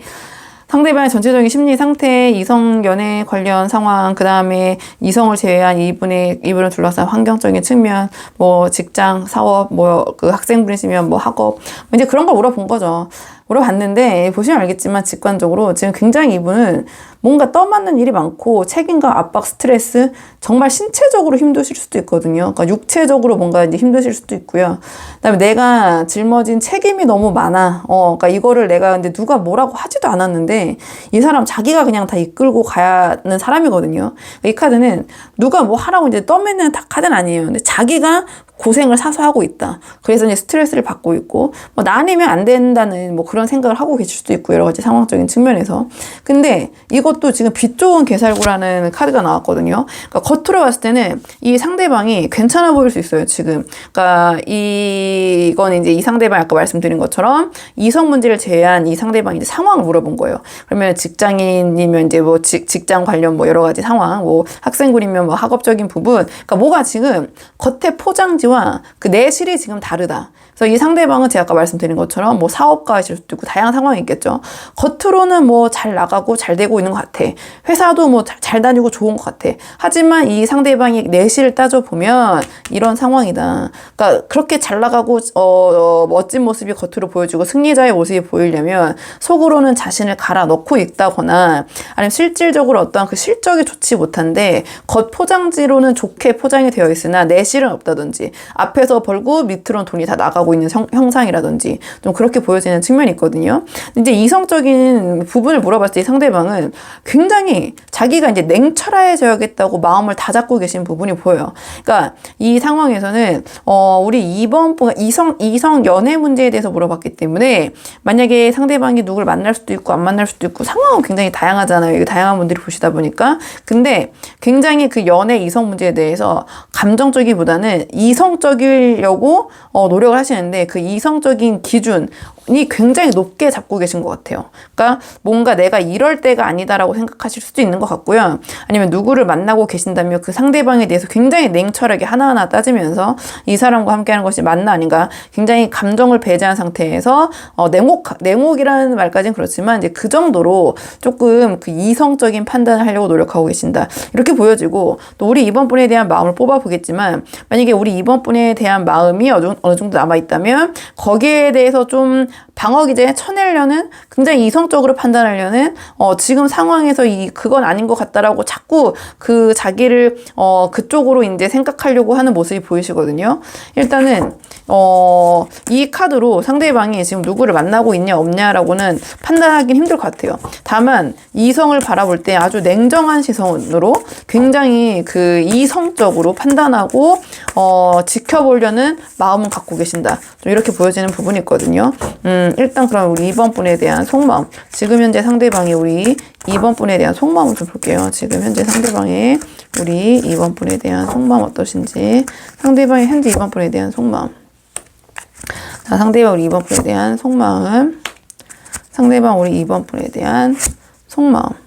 상대방의 전체적인 심리 상태, 이성 연애 관련 상황, 그 다음에 이성을 제외한 이분을 둘러싼 환경적인 측면, 뭐 직장, 사업, 뭐 그 학생분이시면 뭐 학업, 이제 그런 걸 물어본 거죠. 물어봤는데 보시면 알겠지만 직관적으로 지금 굉장히 이분은 뭔가 떠맞는 일이 많고 책임감, 압박, 스트레스, 정말 신체적으로 힘드실 수도 있거든요. 그러니까 육체적으로 뭔가 이제 힘드실 수도 있고요. 그다음에 내가 짊어진 책임이 너무 많아. 그러니까 이거를 내가 근데 누가 뭐라고 하지도 않았는데 이 사람 자기가 그냥 다 이끌고 가야 하는 사람이거든요. 이 카드는 누가 뭐 하라고 이제 떠매는 카드는 아니에요. 근데 자기가 고생을 사서 하고 있다. 그래서 이제 스트레스를 받고 있고, 뭐, 나 아니면 안 된다는 뭐 그런 생각을 하고 계실 수도 있고, 여러 가지 상황적인 측면에서. 근데 이것도 지금 빛 좋은 개살구라는 카드가 나왔거든요. 그러니까 겉으로 봤을 때는 이 상대방이 괜찮아 보일 수 있어요, 지금. 그러니까 이건 이제 이 상대방 아까 말씀드린 것처럼 이성 문제를 제외한 이 상대방이 이제 상황을 물어본 거예요. 그러면 직장인이면 이제 뭐 직장 관련 뭐 여러 가지 상황, 뭐 학생군이면 뭐 학업적인 부분. 그러니까 뭐가 지금 겉에 포장지와 그 내실이 지금 다르다. 그래서 이 상대방은 제가 아까 말씀드린 것처럼 뭐 사업가이실 수도 있고 다양한 상황이 있겠죠. 겉으로는 뭐 잘 나가고 잘 되고 있는 것 같아. 회사도 뭐 잘 다니고 좋은 것 같아. 하지만 이 상대방의 내실을 따져보면 이런 상황이다. 그러니까 그렇게 잘 나가고 멋진 모습이 겉으로 보여지고 승리자의 모습이 보이려면 속으로는 자신을 갈아 넣고 있다거나 아니면 실질적으로 어떠한 그 실적이 좋지 못한데 겉 포장지로는 좋게 포장이 되어 있으나 내실은 없다든지 앞에서 벌고 밑으로는 돈이 다 나가고 있는 형상이라든지 좀 그렇게 보여지는 측면이 있거든요. 이제 이성적인 부분을 물어봤을 때 이 상대방은 굉장히 자기가 이제 냉철해져야겠다고 마음을 다잡고 계신 부분이 보여요. 그러니까 이 상황에서는 우리 2번 이성 연애 문제에 대해서 물어봤기 때문에 만약에 상대방이 누굴 만날 수도 있고 안 만날 수도 있고 상황은 굉장히 다양하잖아요. 이게 다양한 분들이 보시다 보니까. 근데 굉장히 그 연애 이성 문제에 대해서 감정적이보다는 이성적이려고 노력을 하시는데 그 이성적인 기준이 굉장히 높게 잡고 계신 것 같아요. 그러니까 뭔가 내가 이럴 때가 아니다 아니다라고 생각하실 수도 있는 것 같고요. 아니면 누구를 만나고 계신다면 그 상대방에 대해서 굉장히 냉철하게 하나하나 따지면서 이 사람과 함께하는 것이 맞나 아닌가 굉장히 감정을 배제한 상태에서 냉혹이라는 말까지는 그렇지만 이제 그 정도로 조금 그 이성적인 판단을 하려고 노력하고 계신다. 이렇게 보여지고 또 우리 2번 분에 대한 마음을 뽑아보겠지만 만약에 우리 2번 분에 대한 마음이 어느 정도 남아있다면 거기에 대해서 좀 방어기제 쳐내려는 굉장히 이성적으로 판단하려는 지금 상황에서 그건 아닌 것 같다라고 자꾸 그 자기를 그쪽으로 이제 생각하려고 하는 모습이 보이시거든요. 일단은 이 카드로 상대방이 지금 누구를 만나고 있냐 없냐라고는 판단하기는 힘들 것 같아요. 다만 이성을 바라볼 때 아주 냉정한 시선으로 굉장히 그 이성적으로 판단하고 지켜보려는 마음은 갖고 계신다. 좀 이렇게 보여지는 부분이 있거든요. 일단 그럼 우리 2번 분에 대한 속마음, 지금 현재 상대방이 우리 2번 분에 대한 속마음을 좀 볼게요. 지금 현재 상대방의 우리 2번 분에 대한 속마음 어떠신지. 상대방의 현재 2번 분에 대한 속마음. 자, 상대방 우리 2번 분에 대한 속마음. 상대방 우리 2번 분에 대한 속마음.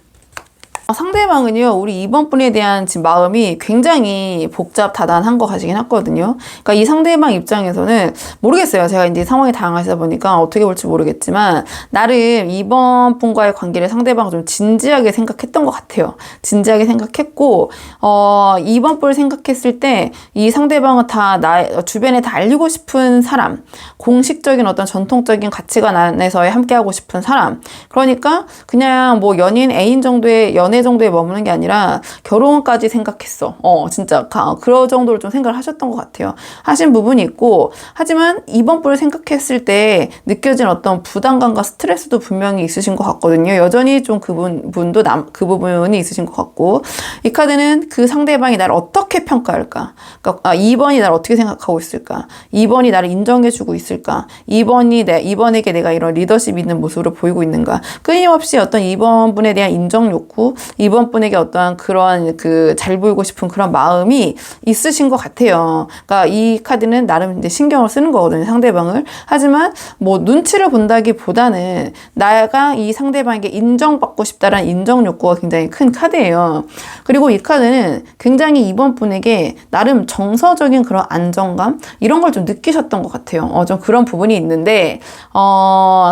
상대방은요, 우리 2번 분에 대한 지금 마음이 굉장히 복잡다단한 거 가지긴 하거든요. 그러니까 이 상대방 입장에서는 모르겠어요. 제가 이제 상황이 다양하시다 보니까 어떻게 볼지 모르겠지만 나름 2번 분과의 관계를 상대방은 좀 진지하게 생각했던 것 같아요. 진지하게 생각했고 2번 분을 생각했을 때 이 상대방은 다 주변에 다 알리고 싶은 사람, 공식적인 어떤 전통적인 가치관 안에서 함께하고 싶은 사람. 그러니까 그냥 뭐 연인 애인 정도의 연애 정도에 머무는 게 아니라 결혼까지 생각했어. 진짜 그런 정도로 좀 생각을 하셨던 것 같아요. 하신 부분이 있고, 하지만 2번 분을 생각했을 때 느껴진 어떤 부담감과 스트레스도 분명히 있으신 것 같거든요. 여전히 좀 그 부분이 있으신 것 같고, 이 카드는 그 상대방이 나를 어떻게 평가할까? 그러니까 2번이 나를 어떻게 생각하고 있을까? 2번이 나를 인정해주고 있을까? 2번에게 내가 이런 리더십 있는 모습으로 보이고 있는가? 끊임없이 어떤 2번 분에 대한 인정 욕구, 2번 분에게 어떠한 그런 잘 보이고 싶은 그런 마음이 있으신 것 같아요. 그러니까 이 카드는 나름 이제 신경을 쓰는 거거든요, 상대방을. 하지만 뭐 눈치를 본다기보다는 내가 이 상대방에게 인정받고 싶다라는 인정 욕구가 굉장히 큰 카드예요. 그리고 이 카드는 굉장히 2번 분에게 나름 정서적인 그런 안정감 이런 걸 좀 느끼셨던 것 같아요. 좀 그런 부분이 있는데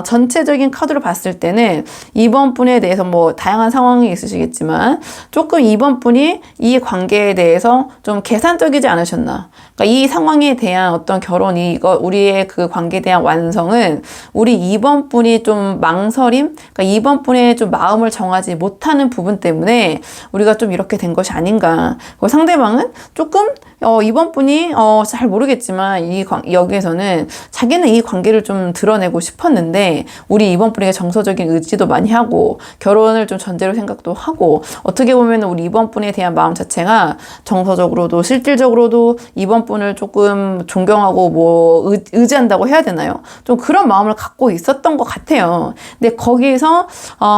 전체적인 카드로 봤을 때는 2번 분에 대해서 뭐 다양한 상황이 있으시겠지만 조금 2번 분이 이 관계에 대해서 좀 계산적이지 않으셨나. 그러니까 이 상황에 대한 어떤 결혼이 우리의 그 관계에 대한 완성은 우리 2번 분이 좀 망설임, 그러니까 2번 분의 좀 마음을 정하지 못하는 부분 때문에 우리가 좀 이렇게 된 것이 아닌가. 상대방은 조금 2번 분이 잘 모르겠지만 여기에서는 자기는 이 관계를 좀 드러내고 싶었는데 우리 2번 분에게 정서적인 의지도 많이 하고 결혼을 좀 전제로 생각도 하고 어떻게 보면 우리 2번 분에 대한 마음 자체가 정서적으로도 실질적으로도 2번 분을 조금 존경하고 뭐 의지한다고 해야 되나요? 좀 그런 마음을 갖고 있었던 것 같아요. 근데 거기에서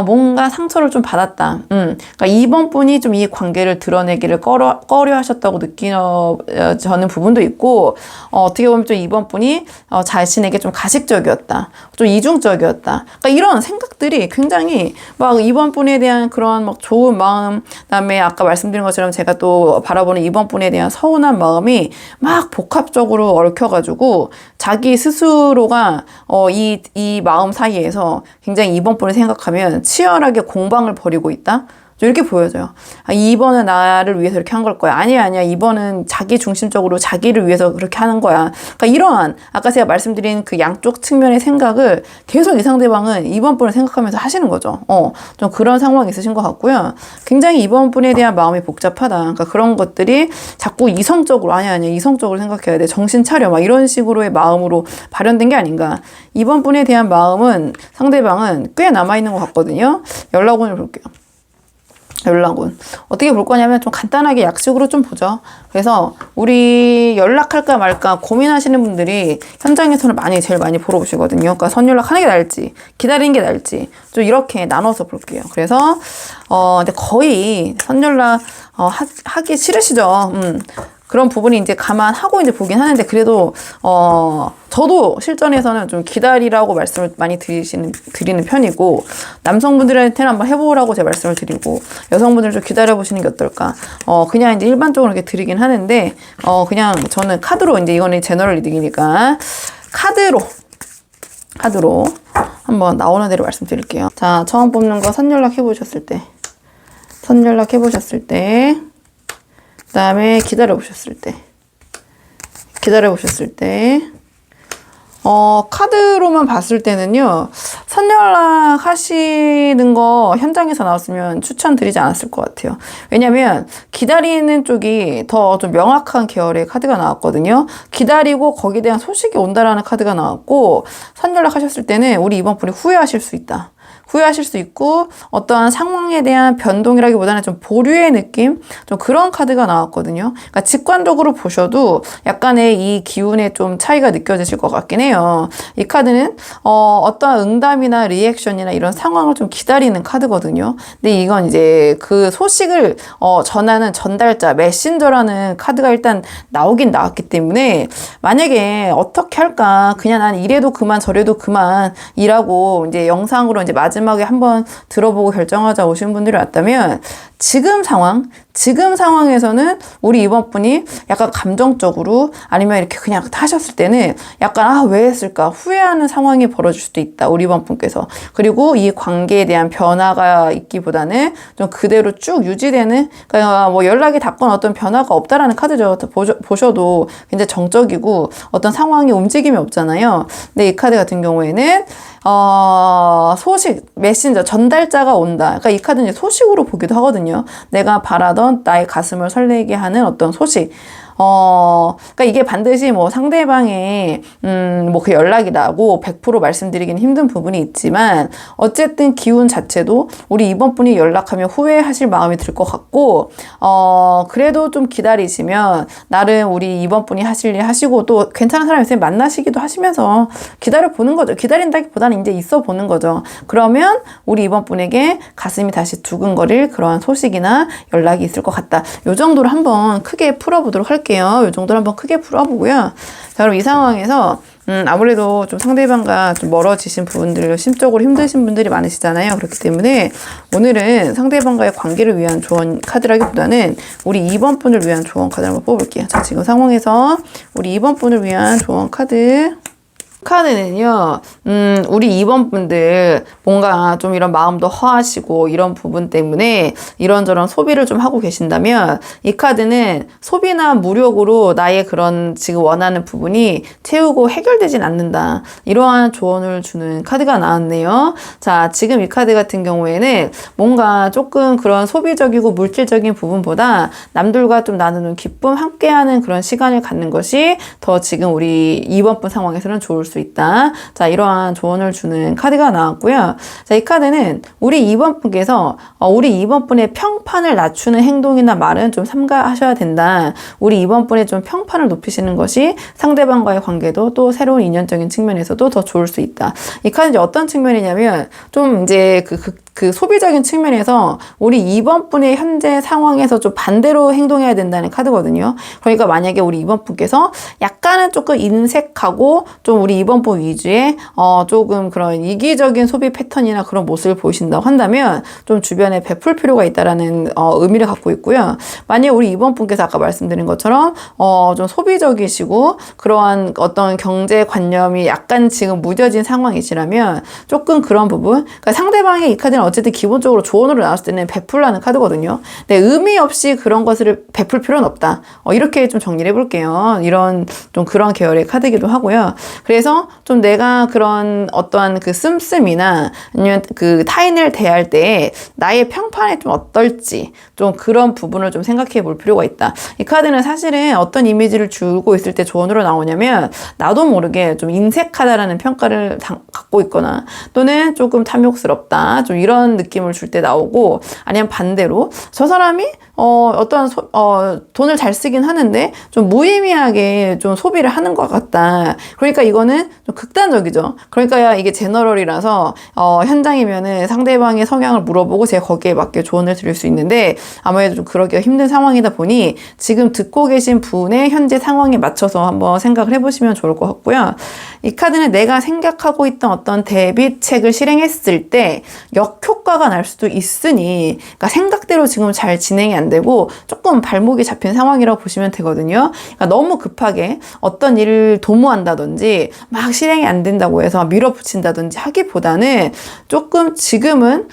뭔가 상처를 좀 받았다. 그러니까 2번 분이 좀 이 관계를 드러내기를 꺼려 하셨다고 저는 부분도 있고 어떻게 보면 좀 2번 분이 자신에게 좀 가식적이었다. 좀 이중적이었다. 그러니까 이런 생각들이 굉장히 막 2번 분에 대한 그런 막 좋은 마음, 그다음에 아까 말씀드린 것처럼 제가 또 바라보는 2번 분에 대한 서운한 마음이 막 복합적으로 얽혀가지고 자기 스스로가 이 마음 사이에서 굉장히 2번 분을 생각하면 치열하게 공방을 벌이고 있다. 이렇게 보여져요. 2번은 나를 위해서 이렇게 한 걸 거야. 아니야. 2번은 자기 중심적으로 자기를 위해서 그렇게 하는 거야. 그러니까 이러한 아까 제가 말씀드린 그 양쪽 측면의 생각을 계속 이 상대방은 2번 분을 생각하면서 하시는 거죠. 좀 그런 상황이 있으신 것 같고요. 굉장히 2번 분에 대한 마음이 복잡하다. 그러니까 그런 것들이 자꾸 이성적으로 아니야. 이성적으로 생각해야 돼. 정신 차려. 막 이런 식으로의 마음으로 발현된 게 아닌가. 2번 분에 대한 마음은 상대방은 꽤 남아있는 것 같거든요. 연락원을 볼게요. 연락운. 어떻게 볼 거냐면 좀 간단하게 약식으로 좀 보죠. 그래서 우리 연락할까 말까 고민하시는 분들이 현장에서는 제일 많이 보러 오시거든요. 그러니까 선연락하는 게 나을지 기다리는 게 나을지 좀 이렇게 나눠서 볼게요. 그래서 근데 거의 선연락 하기 싫으시죠. 그런 부분이 이제 감안하고 이제 보긴 하는데, 그래도 저도 실전에서는 좀 기다리라고 말씀을 많이 드리는 편이고, 남성분들한테는 한번 해보라고 제가 말씀을 드리고, 여성분들 좀 기다려보시는 게 어떨까. 그냥 이제 일반적으로 이렇게 드리긴 하는데, 그냥 저는 카드로, 이제 이거는 제너럴 리딩이니까, 카드로 한번 나오는 대로 말씀드릴게요. 자, 처음 뽑는 거 선연락 해보셨을 때, 그 다음에 기다려보셨을 때, 카드로만 봤을 때는요, 선연락 하시는 거 현장에서 나왔으면 추천드리지 않았을 것 같아요. 왜냐면, 기다리는 쪽이 더 좀 명확한 계열의 카드가 나왔거든요. 기다리고 거기에 대한 소식이 온다라는 카드가 나왔고, 선연락 하셨을 때는 우리 이번 분이 후회하실 수 있다. 후회하실 수 있고, 어떠한 상황에 대한 변동이라기보다는 좀 보류의 느낌? 좀 그런 카드가 나왔거든요. 그러니까 직관적으로 보셔도 약간의 이 기운에 좀 차이가 느껴지실 것 같긴 해요. 이 카드는, 어떠한 응답이나 리액션이나 이런 상황을 좀 기다리는 카드거든요. 근데 이건 이제 그 소식을, 전하는 전달자, 메신저라는 카드가 일단 나오긴 나왔기 때문에, 만약에 어떻게 할까? 그냥 난 이래도 그만 저래도 그만 이라고 이제 영상으로 이제 마지막에 한번 들어보고 결정하자 오신 분들이 왔다면, 지금 상황에서는 우리 이번 분이 약간 감정적으로 아니면 이렇게 그냥 하셨을 때는 약간 왜 했을까 후회하는 상황이 벌어질 수도 있다. 우리 이번 분께서. 그리고 이 관계에 대한 변화가 있기보다는 좀 그대로 쭉 유지되는, 그러니까 뭐 연락이 닿거나 어떤 변화가 없다라는 카드죠. 보셔도 굉장히 정적이고 어떤 상황이 움직임이 없잖아요. 근데 이 카드 같은 경우에는 소식, 메신저, 전달자가 온다. 그러니까 이 카드는 이제 소식으로 보기도 하거든요. 내가 바라던 나의 가슴을 설레게 하는 어떤 소식. 그러니까 이게 반드시 뭐 상대방의, 뭐 그 연락이 나고 100% 말씀드리기는 힘든 부분이 있지만, 어쨌든 기운 자체도 우리 이번 분이 연락하면 후회하실 마음이 들 것 같고, 그래도 좀 기다리시면, 나름 우리 이번 분이 하실 일 하시고, 또 괜찮은 사람 있으면 만나시기도 하시면서 기다려 보는 거죠. 기다린다기보다는 이제 있어 보는 거죠. 그러면 우리 이번 분에게 가슴이 다시 두근거릴 그러한 소식이나 연락이 있을 것 같다. 요 정도로 한번 크게 풀어보도록 할게요. 요 정도로 한번 크게 풀어보고요. 자, 그럼 이 상황에서 아무래도 좀 상대방과 좀 멀어지신 분들, 심적으로 힘드신 분들이 많으시잖아요. 그렇기 때문에 오늘은 상대방과의 관계를 위한 조언 카드라기보다는 우리 2번 분을 위한 조언 카드를 한번 뽑을게요. 자, 지금 상황에서 우리 2번 분을 위한 조언 카드는요, 우리 2번 분들 뭔가 좀 이런 마음도 허하시고 이런 부분 때문에 이런저런 소비를 좀 하고 계신다면, 이 카드는 소비나 무력으로 나의 그런 지금 원하는 부분이 채우고 해결되진 않는다. 이러한 조언을 주는 카드가 나왔네요. 자, 지금 이 카드 같은 경우에는 뭔가 조금 그런 소비적이고 물질적인 부분보다 남들과 좀 나누는 기쁨, 함께하는 그런 시간을 갖는 것이 더 지금 우리 2번 분 상황에서는 좋을 수 있다. 자, 이러한 조언을 주는 카드가 나왔고요. 자, 이 카드는 우리 2번 분께서 우리 2번 분의 평판을 낮추는 행동이나 말은 좀 삼가하셔야 된다. 우리 2번 분의 좀 평판을 높이시는 것이 상대방과의 관계도 또 새로운 인연적인 측면에서도 더 좋을 수 있다. 이 카드는 이제 어떤 측면이냐면, 좀 이제 그 소비적인 측면에서 우리 2번 분의 현재 상황에서 좀 반대로 행동해야 된다는 카드거든요. 그러니까 만약에 우리 2번 분께서 약간은 조금 인색하고 좀 우리 2번 분 위주의 조금 그런 이기적인 소비 패턴이나 그런 모습을 보이신다고 한다면 좀 주변에 베풀 필요가 있다라는 의미를 갖고 있고요. 만약에 우리 2번 분께서 아까 말씀드린 것처럼 좀 소비적이시고 그러한 어떤 경제관념이 약간 지금 무뎌진 상황이시라면 조금 그런 부분, 그러니까 상대방의 이 카드는 어쨌든 기본적으로 조언으로 나왔을 때는 베풀라는 카드거든요. 근데 의미 없이 그런 것을 베풀 필요는 없다. 이렇게 좀 정리를 해볼게요. 이런 좀 그런 계열의 카드이기도 하고요. 그래서 좀 내가 그런 어떠한 그 씀씀이나 아니면 그 타인을 대할 때 나의 평판이 좀 어떨지 좀 그런 부분을 좀 생각해 볼 필요가 있다. 이 카드는 사실은 어떤 이미지를 주고 있을 때 조언으로 나오냐면, 나도 모르게 좀 인색하다라는 평가를 갖고 있거나 또는 조금 탐욕스럽다, 좀 이런 느낌을 줄 때 나오고, 아니면 반대로 저 사람이 돈을 잘 쓰긴 하는데 좀 무의미하게 좀 소비를 하는 것 같다. 그러니까 이거는 좀 극단적이죠. 그러니까 이게 제너럴이라서 현장이면은 상대방의 성향을 물어보고 제가 거기에 맞게 조언을 드릴 수 있는데 아무래도 좀 그러기가 힘든 상황이다 보니 지금 듣고 계신 분의 현재 상황에 맞춰서 한번 생각을 해보시면 좋을 것 같고요. 이 카드는 내가 생각하고 있던 어떤 대비책을 실행했을 때 역효과가 날 수도 있으니, 그러니까 생각대로 지금 잘 진행이 안 되고 조금 발목이 잡힌 상황이라고 보시면 되거든요. 그러니까 너무 급하게 어떤 일을 도모한다든지 막 실행이 안 된다고 해서 밀어붙인다든지 하기보다는 조금 지금은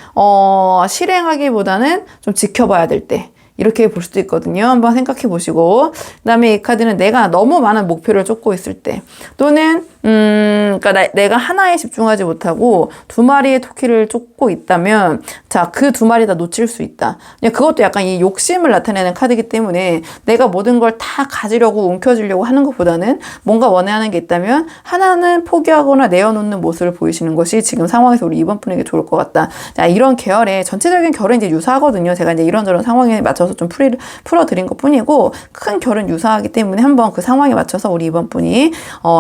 실행하기보다는 좀 지켜봐야 될 때, 이렇게 볼 수도 있거든요. 한번 생각해 보시고. 그 다음에 이 카드는 내가 너무 많은 목표를 쫓고 있을 때, 또는 그러니까 내가 하나에 집중하지 못하고 두 마리의 토끼를 쫓고 있다면, 자, 그 두 마리 다 놓칠 수 있다. 그것도 약간 이 욕심을 나타내는 카드이기 때문에 내가 모든 걸 다 가지려고 움켜쥐려고 하는 것보다는 뭔가 원하는 게 있다면 하나는 포기하거나 내어놓는 모습을 보이시는 것이 지금 상황에서 우리 이번 분에게 좋을 것 같다. 자, 이런 계열의 전체적인 결은 이제 유사하거든요. 제가 이제 이런저런 상황에 맞춰서 좀 풀어드린 것 뿐이고, 큰 결은 유사하기 때문에 한번 그 상황에 맞춰서 우리 이번 분이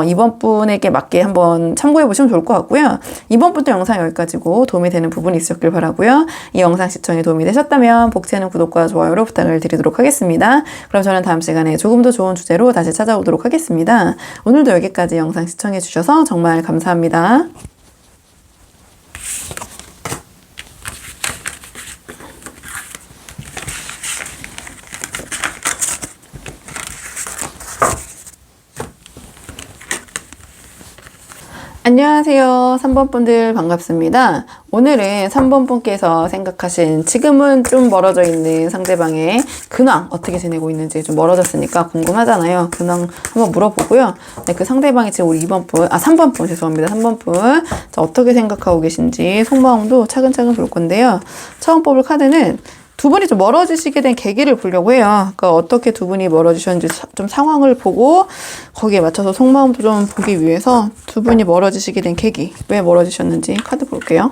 이번 분에게 맞게 한번 참고해 보시면 좋을 것 같고요. 이번 분도 영상 여기까지고 도움이 되는 부분이 있었길 바라고요. 이 영상 시청에 도움이 되셨다면 복지하는 구독과 좋아요로 부탁을 드리도록 하겠습니다. 그럼 저는 다음 시간에 조금 더 좋은 주제로 다시 찾아오도록 하겠습니다. 오늘도 여기까지 영상 시청해 주셔서 정말 감사합니다. 안녕하세요. 3번 분들 반갑습니다. 오늘은 3번 분께서 생각하신 지금은 좀 멀어져 있는 상대방의 근황 어떻게 지내고 있는지, 좀 멀어졌으니까 궁금하잖아요. 근황 한번 물어보고요. 네, 그 상대방이 지금 우리 3번 분 죄송합니다. 3번 분. 자, 어떻게 생각하고 계신지 속마음도 차근차근 볼 건데요. 처음 뽑을 카드는 두 분이 좀 멀어지시게 된 계기를 보려고 해요. 그러니까 어떻게 두 분이 멀어지셨는지 좀 상황을 보고 거기에 맞춰서 속마음도 좀 보기 위해서 두 분이 멀어지시게 된 계기, 왜 멀어지셨는지 카드 볼게요.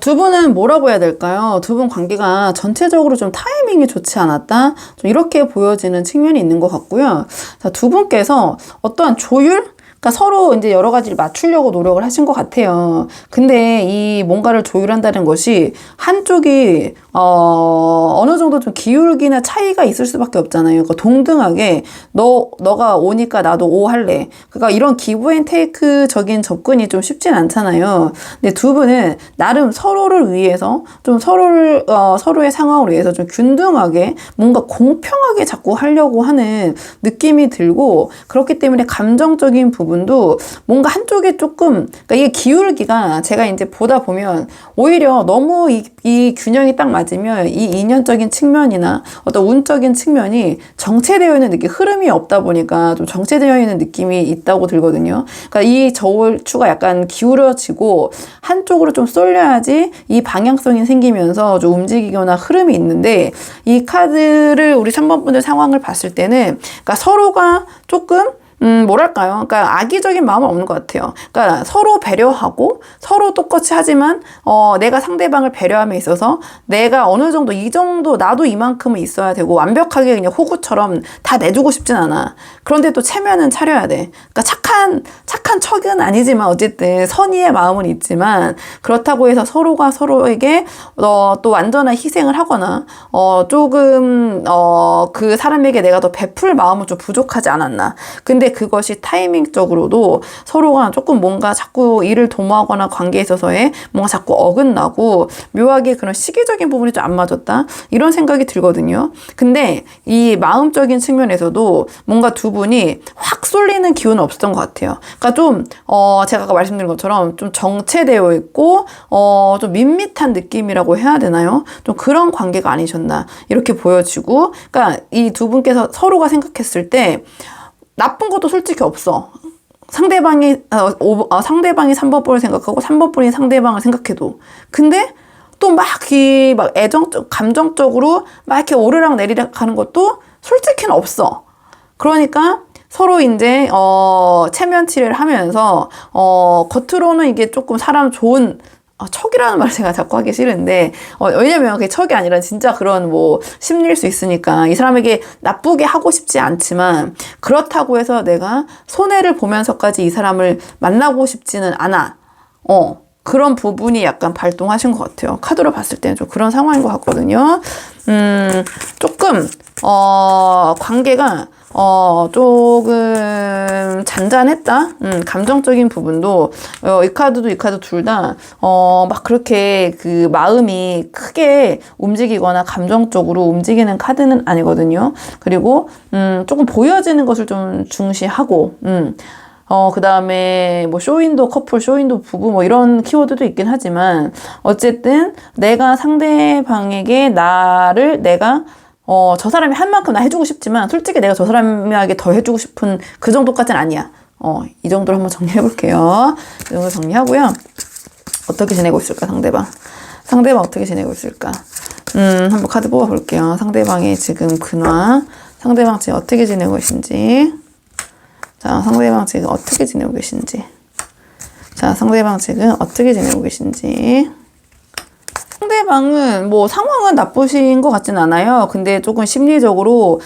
두 분은 뭐라고 해야 될까요? 두 분 관계가 전체적으로 좀 타이밍이 좋지 않았다? 좀 이렇게 보여지는 측면이 있는 것 같고요. 자, 두 분께서 어떠한 조율? 그러니까 서로 이제 여러 가지를 맞추려고 노력을 하신 것 같아요. 근데 이 뭔가를 조율한다는 것이 한쪽이 어느 정도 좀 기울기나 차이가 있을 수밖에 없잖아요. 그러니까 동등하게 너가 오니까 나도 오 할래. 그러니까 이런 기브 앤 테이크적인 접근이 좀 쉽진 않잖아요. 근데 두 분은 나름 서로를 위해서 좀 서로의 상황을 위해서 좀 균등하게 뭔가 공평하게 자꾸 하려고 하는 느낌이 들고, 그렇기 때문에 감정적인 부분도 뭔가 한쪽에 조금, 그러니까 이게 기울기가 제가 이제 보다 보면 오히려 너무 이 균형이 딱 맞으면 이 인연적인 측면이나 어떤 운적인 측면이 정체되어 있는 느낌, 흐름이 없다 보니까 좀 정체되어 있는 느낌이 있다고 들거든요. 그러니까 이 저울추가 약간 기울어지고 한쪽으로 좀 쏠려야지 이 방향성이 생기면서 좀 움직이거나 흐름이 있는데, 이 카드를 우리 3번 분들 상황을 봤을 때는 그러니까 서로가 조금 뭐랄까요? 그러니까 악의적인 마음은 없는 것 같아요. 그러니까 서로 배려하고 서로 똑같이 하지만, 내가 상대방을 배려함에 있어서 내가 어느 정도 이 정도 나도 이만큼은 있어야 되고 완벽하게 그냥 호구처럼 다 내주고 싶진 않아. 그런데 또 체면은 차려야 돼. 그러니까 착한 척은 아니지만 어쨌든 선의의 마음은 있지만, 그렇다고 해서 서로가 서로에게 또 완전한 희생을 하거나 조금 그 사람에게 내가 더 베풀 마음은 좀 부족하지 않았나. 근데 그것이 타이밍적으로도 서로가 조금 뭔가 자꾸 일을 도모하거나 관계에 있어서의 뭔가 자꾸 어긋나고 묘하게 그런 시기적인 부분이 좀 안 맞았다, 이런 생각이 들거든요. 근데 이 마음적인 측면에서도 뭔가 두 분이 확 쏠리는 기운은 없었던 것 같아요. 그러니까 좀 제가 아까 말씀드린 것처럼 좀 정체되어 있고 좀 밋밋한 느낌이라고 해야 되나요? 좀 그런 관계가 아니셨나 이렇게 보여지고, 그러니까 이 두 분께서 서로가 생각했을 때 나쁜 것도 솔직히 없어. 상대방이 3번 분을 생각하고 3번 분이 상대방을 생각해도. 근데 또 막 감정적으로 막 이렇게 오르락 내리락 하는 것도 솔직히는 없어. 그러니까 서로 이제 체면치레를 하면서 겉으로는 이게 조금 사람 좋은 척이라는 말을 제가 자꾸 하기 싫은데 왜냐면 그게 척이 아니라 진짜 그런 뭐 심리일 수 있으니까 이 사람에게 나쁘게 하고 싶지 않지만 그렇다고 해서 내가 손해를 보면서까지 이 사람을 만나고 싶지는 않아. 그런 부분이 약간 발동하신 것 같아요. 카드로 봤을 때는 좀 그런 상황인 것 같거든요. 조금 관계가 조금 잔잔했다? 감정적인 부분도, 이 카드도 이 카드 둘 다, 막 그렇게 그 마음이 크게 움직이거나 감정적으로 움직이는 카드는 아니거든요. 그리고, 조금 보여지는 것을 좀 중시하고, 그 다음에 뭐 쇼윈도 커플, 쇼윈도 부부 뭐 이런 키워드도 있긴 하지만, 어쨌든 내가 상대방에게 내가 저 사람이 한 만큼 나 해주고 싶지만 솔직히 내가 저 사람에게 더 해주고 싶은 그 정도까지는 아니야. 이 정도로 한번 정리해 볼게요. 이 정도 정리하고요. 어떻게 지내고 있을까, 상대방. 상대방 어떻게 지내고 있을까. 한번 카드 뽑아 볼게요. 상대방의 지금 근황. 상대방 지금 어떻게 지내고 계신지. 자, 상대방 지금 어떻게 지내고 계신지. 자, 상대방 지금 어떻게 지내고 계신지. 상대방은 뭐 상황은 나쁘신 것 같진 않아요. 근데 조금 심리적으로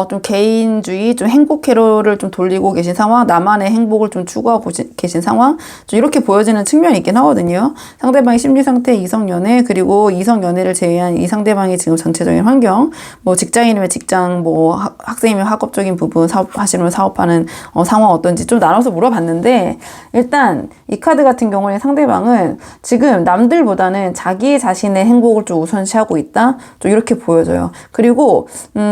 좀 개인주의, 좀 행복회로를 좀 돌리고 계신 상황, 나만의 행복을 좀 추구하고 계신 상황, 좀 이렇게 보여지는 측면이 있긴 하거든요. 상대방의 심리 상태, 이성 연애, 그리고 이성 연애를 제외한 이 상대방의 지금 전체적인 환경, 뭐 직장인이면 직장, 뭐 학생이면 학업적인 부분, 사업하시면 사업하는 상황 어떤지 좀 나눠서 물어봤는데, 일단 이 카드 같은 경우에 상대방은 지금 남들보다는 자기 자신의 행복을 좀 우선시하고 있다? 좀 이렇게 보여져요. 그리고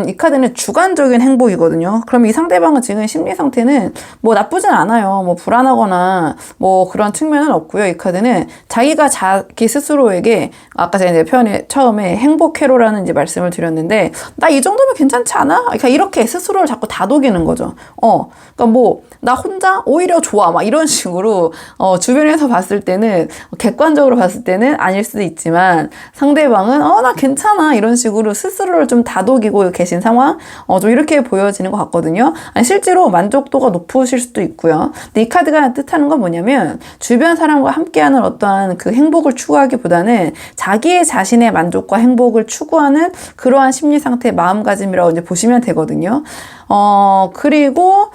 이 카드는 주관적인 행복이거든요. 그럼 이 상대방은 지금 심리 상태는 뭐 나쁘진 않아요. 뭐 불안하거나 뭐 그런 측면은 없고요. 이 카드는 자기가 자기 스스로에게 아까 제가 이제 처음에 행복회로라는 이제 말씀을 드렸는데 나 이 정도면 괜찮지 않아? 그러니까 이렇게 스스로를 자꾸 다독이는 거죠. 그러니까 뭐 나 혼자 오히려 좋아 막 이런 식으로 주변에서 봤을 때는 객관적으로 봤을 때는 아닐 수도 있지만 상대방은 나 괜찮아 이런 식으로 스스로를 좀 다독이고 계신 상황 좀 이렇게 보여지는 것 같거든요. 아니, 실제로 만족도가 높으실 수도 있고요. 근데 이 카드가 뜻하는 건 뭐냐면 주변 사람과 함께하는 어떠한 그 행복을 추구하기보다는 자기의 자신의 만족과 행복을 추구하는 그러한 심리 상태 마음가짐이라고 이제 보시면 되거든요. 그리고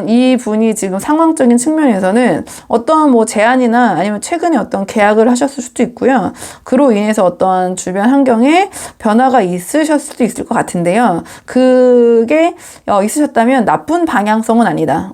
이 분이 지금 상황적인 측면에서는 어떤 뭐 제안이나 아니면 최근에 어떤 계약을 하셨을 수도 있고요. 그로 인해서 어떤 주변 환경에 변화가 있으셨을 수도 있을 것 같은데요. 그게 있으셨다면 나쁜 방향성은 아니다.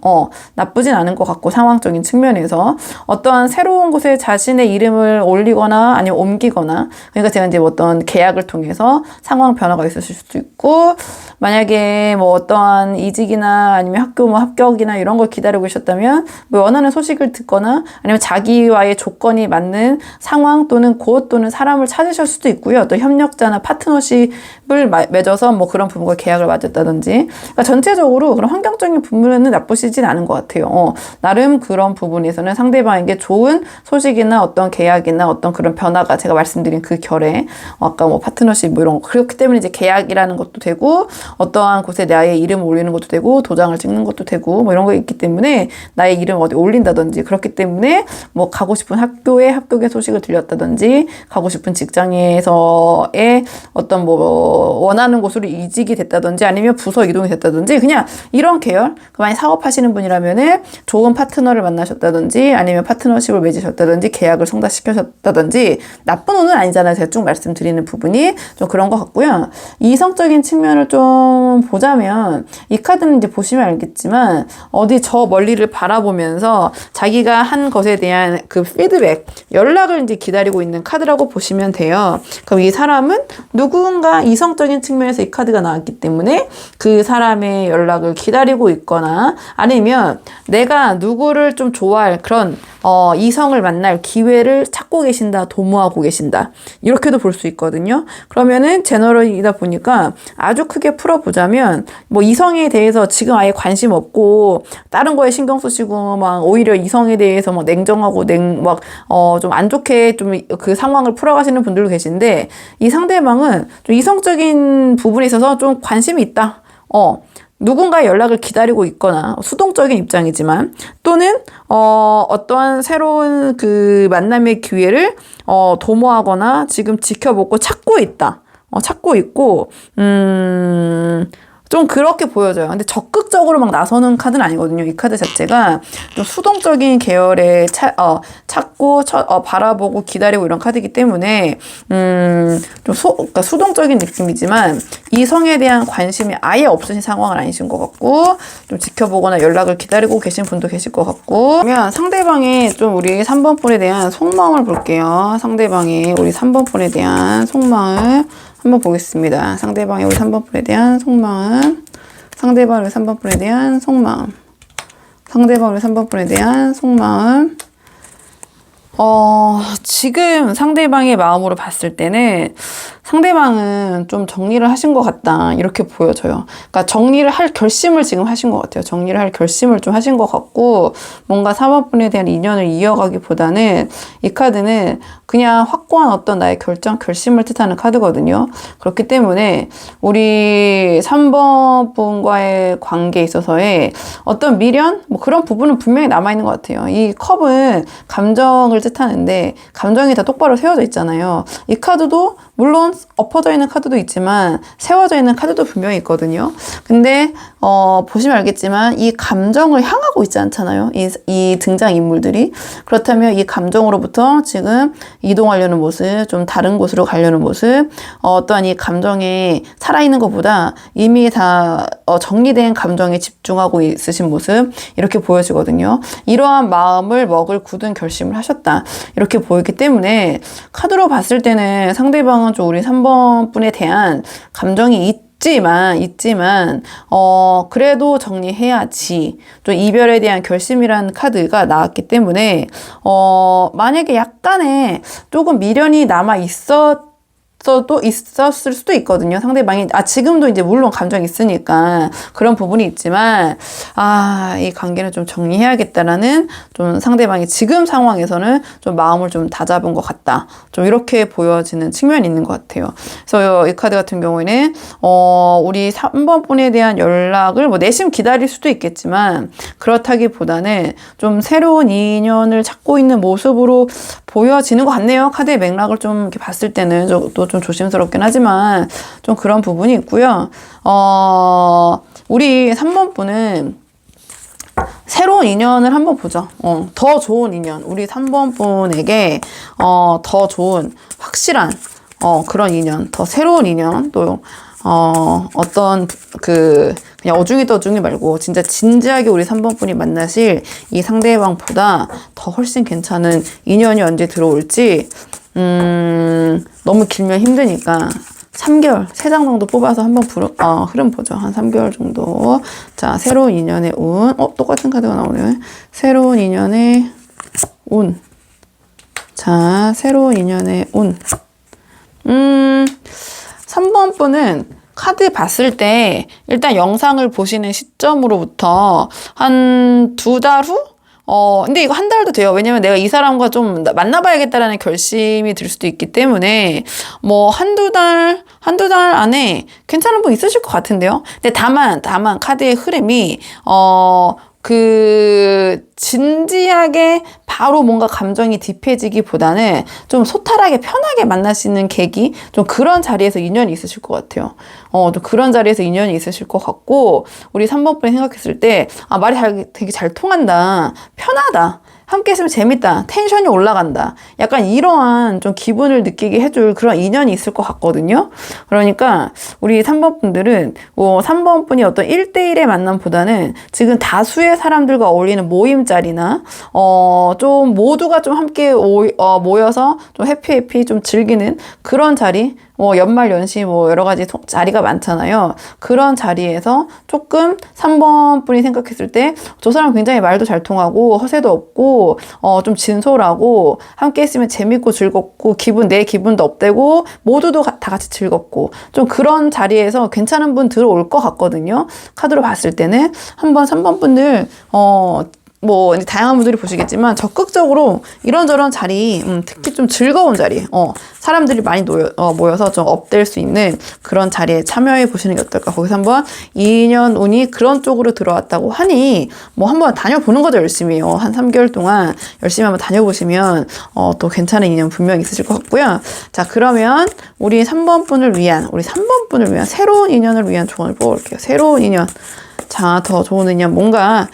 나쁘진 않은 것 같고 상황적인 측면에서 어떠한 새로운 곳에 자신의 이름을 올리거나 아니면 옮기거나 그러니까 제가 이제 어떤 계약을 통해서 상황 변화가 있으실 수도 있고 만약에 뭐 어떠한 이직이나 아니면 학교 뭐 합격이나 이런 걸 기다리고 계셨다면 뭐 원하는 소식을 듣거나 아니면 자기와의 조건이 맞는 상황 또는 곳 또는 사람을 찾으실 수도 있고요. 또 협력자나 파트너십을 맺어서 뭐 그런 부분과 계약을 맺었다든지 그러니까 전체적으로 그런 환경적인 부분은 나쁘시진 않은 것 같아요. 나름 그런 부분에서는 상대방에게 좋은 소식이나 어떤 계약이나 어떤 그런 변화가 제가 말씀드린 그 결에 아까 뭐 파트너십 뭐 이런 거 그렇기 때문에 이제 계약이라는 것도 되고 어떠한 곳에 나의 이름을 올리는 것도 되고 도장을 찍는 것도 되고 뭐 이런 거 있기 때문에 나의 이름 어디 올린다든지 그렇기 때문에 뭐 가고 싶은 학교에 합격의 소식을 들렸다든지 가고 싶은 직장에서의 어떤 뭐 원하는 곳으로 이직이 됐다든지 아니면 부서 이동이 됐다든지 그냥 이런 계열 만약 사업하시는 분이라면은 좋은 파트너를 만나셨다든지 아니면 파트너십을 맺으셨다든지 계약을 성사시키셨다든지 나쁜 운은 아니잖아요. 제가 쭉 말씀드리는 부분이 좀 그런 것 같고요. 이성적인 측면을 좀 보자면 이 카드는 이제 보시면 알겠지만 어디 저 멀리를 바라보면서 자기가 한 것에 대한 그 피드백, 연락을 이제 기다리고 있는 카드라고 보시면 돼요. 그럼 이 사람은 누군가 이성적인 측면에서 이 카드가 나왔기 때문에 그 사람의 연락을 기다리고 있거나 아니면 내가 누구를 좀 좋아할 그런 이성을 만날 기회를 찾고 계신다, 도모하고 계신다. 이렇게도 볼 수 있거든요. 그러면은 제너럴이다 보니까 아주 크게 풀어보자면 뭐 이성에 대해서 지금 아예 관심 없고 다른 거에 신경 쓰시고 막 오히려 이성에 대해서 막 냉정하고 좀 안 좋게 좀 그 상황을 풀어가시는 분들도 계신데 이 상대방은 좀 이성적인 부분에 있어서 좀 관심이 있다. 누군가의 연락을 기다리고 있거나 수동적인 입장이지만 또는 어떠한 새로운 그 만남의 기회를 도모하거나 지금 지켜보고 찾고 있다. 찾고 있고 좀 그렇게 보여져요. 근데 적극적으로 막 나서는 카드는 아니거든요. 이 카드 자체가 좀 수동적인 계열의 찾고 바라보고 기다리고 이런 카드이기 때문에 좀 그러니까 수동적인 느낌이지만 이성에 대한 관심이 아예 없으신 상황은 아니신 것 같고 좀 지켜보거나 연락을 기다리고 계신 분도 계실 것 같고 그러면 상대방의 좀 우리 3번 분에 대한 속마음을 볼게요. 상대방의 우리 3번 분에 대한 속마음 한번 보겠습니다. 상대방의 우리 3번 분에 대한 속마음. 상대방의 우리 3번 분에 대한 속마음. 상대방의 우리 3번 분에 대한 속마음. 지금 상대방의 마음으로 봤을 때는 상대방은 좀 정리를 하신 것 같다. 이렇게 보여져요. 그러니까 정리를 할 결심을 지금 하신 것 같아요. 정리를 할 결심을 좀 하신 것 같고 뭔가 3번 분에 대한 인연을 이어가기보다는 이 카드는 그냥 확고한 어떤 나의 결심을 뜻하는 카드거든요. 그렇기 때문에 우리 3번 분과의 관계에 있어서의 어떤 미련? 뭐 그런 부분은 분명히 남아있는 것 같아요. 이 컵은 감정을 뜻하는데 감정이 다 똑바로 세워져 있잖아요. 이 카드도 물론 엎어져 있는 카드도 있지만 세워져 있는 카드도 분명히 있거든요. 근데 보시면 알겠지만 이 감정을 향하고 있지 않잖아요. 이 등장인물들이. 그렇다면 이 감정으로부터 지금 이동하려는 모습, 좀 다른 곳으로 가려는 모습, 어떠한 이 감정에 살아있는 것보다 이미 다 정리된 감정에 집중하고 있으신 모습 이렇게 보여지거든요. 이러한 마음을 먹을 굳은 결심을 하셨다. 이렇게 보이기 때문에 카드로 봤을 때는 상대방은 좀 우리 3번 분에 대한 감정이 있지만 그래도 정리해야지. 좀 이별에 대한 결심이라는 카드가 나왔기 때문에 만약에 약간의 조금 미련이 남아 있었을 수도 있거든요. 상대방이 지금도 이제 물론 감정이 있으니까 그런 부분이 있지만 이 관계는 좀 정리해야겠다라는 좀 상대방이 지금 상황에서는 좀 마음을 좀 다잡은 것 같다. 좀 이렇게 보여지는 측면이 있는 것 같아요. 그래서 이 카드 같은 경우에는 우리 3번 분에 대한 연락을 뭐 내심 기다릴 수도 있겠지만 그렇다기보다는 좀 새로운 인연을 찾고 있는 모습으로 보여지는 것 같네요. 카드의 맥락을 좀 이렇게 봤을 때는 또 좀 조심스럽긴 하지만 좀 그런 부분이 있고요. 우리 3번 분은 새로운 인연을 한번 보죠. 더 좋은 인연. 우리 3번 분에게 더 좋은 확실한 그런 인연, 더 새로운 인연, 또 어떤 그냥 어중이 말고 진짜 진지하게 우리 3번 분이 만나실 이 상대방보다 더 훨씬 괜찮은 인연이 언제 들어올지 너무 길면 힘드니까 3개월, 3장 정도 뽑아서 한번 흐름 보죠. 한 3개월 정도. 자, 새로운 인연의 운. 똑같은 카드가 나오네요. 새로운 인연의 운. 자, 새로운 인연의 운. 3번 분은 카드 봤을 때 일단 영상을 보시는 시점으로부터 한 2달 후? 근데 이거 한 달도 돼요. 왜냐면 내가 이 사람과 좀 만나봐야겠다라는 결심이 들 수도 있기 때문에 뭐 한두 달 안에 괜찮은 분 있으실 것 같은데요. 근데 다만 카드의 흐름이 진지하게 바로 뭔가 감정이 딥해지기보다는 좀 소탈하게 편하게 만날 수 있는 계기, 좀 그런 자리에서 인연이 있으실 것 같아요. 좀 그런 자리에서 인연이 있으실 것 같고, 우리 3번 분이 생각했을 때, 말이 되게 잘 통한다, 편하다, 함께 있으면 재밌다, 텐션이 올라간다, 약간 이러한 좀 기분을 느끼게 해줄 그런 인연이 있을 것 같거든요. 그러니까 우리 3번 분들은 3번 분이 어떤 1대1의 만남보다는 지금 다수의 사람들과 어울리는 모임 자리나 좀 모두가 좀 함께 모여서 좀 해피 좀 즐기는 그런 자리, 연말 연시 여러 가지 자리가 많잖아요. 그런 자리에서 조금 3번 분이 생각했을 때 저 사람 굉장히 말도 잘 통하고 허세도 없고 좀 진솔하고 함께 있으면 재밌고 즐겁고 내 기분도 업되고 모두도 다 같이 즐겁고 좀 그런 자리에서 괜찮은 분 들어올 것 같거든요. 카드로 봤을 때는 한번 3번 분들 다양한 분들이 보시겠지만 적극적으로 이런저런 자리, 특히 좀 즐거운 자리, 사람들이 많이 모여서 좀 업될 수 있는 그런 자리에 참여해 보시는 게 어떨까. 거기서 한번 2년 운이 그런 쪽으로 들어왔다고 하니 뭐 한번 다녀보는 거죠. 열심히요. 한 3개월 동안 열심히 한번 다녀보시면 또 괜찮은 인연 분명히 있으실 것 같고요. 자, 그러면 우리 3번 분을 위한 새로운 인연을 위한 조언을 뽑아볼게요. 새로운 인연. 자, 더 좋은 인연, 뭔가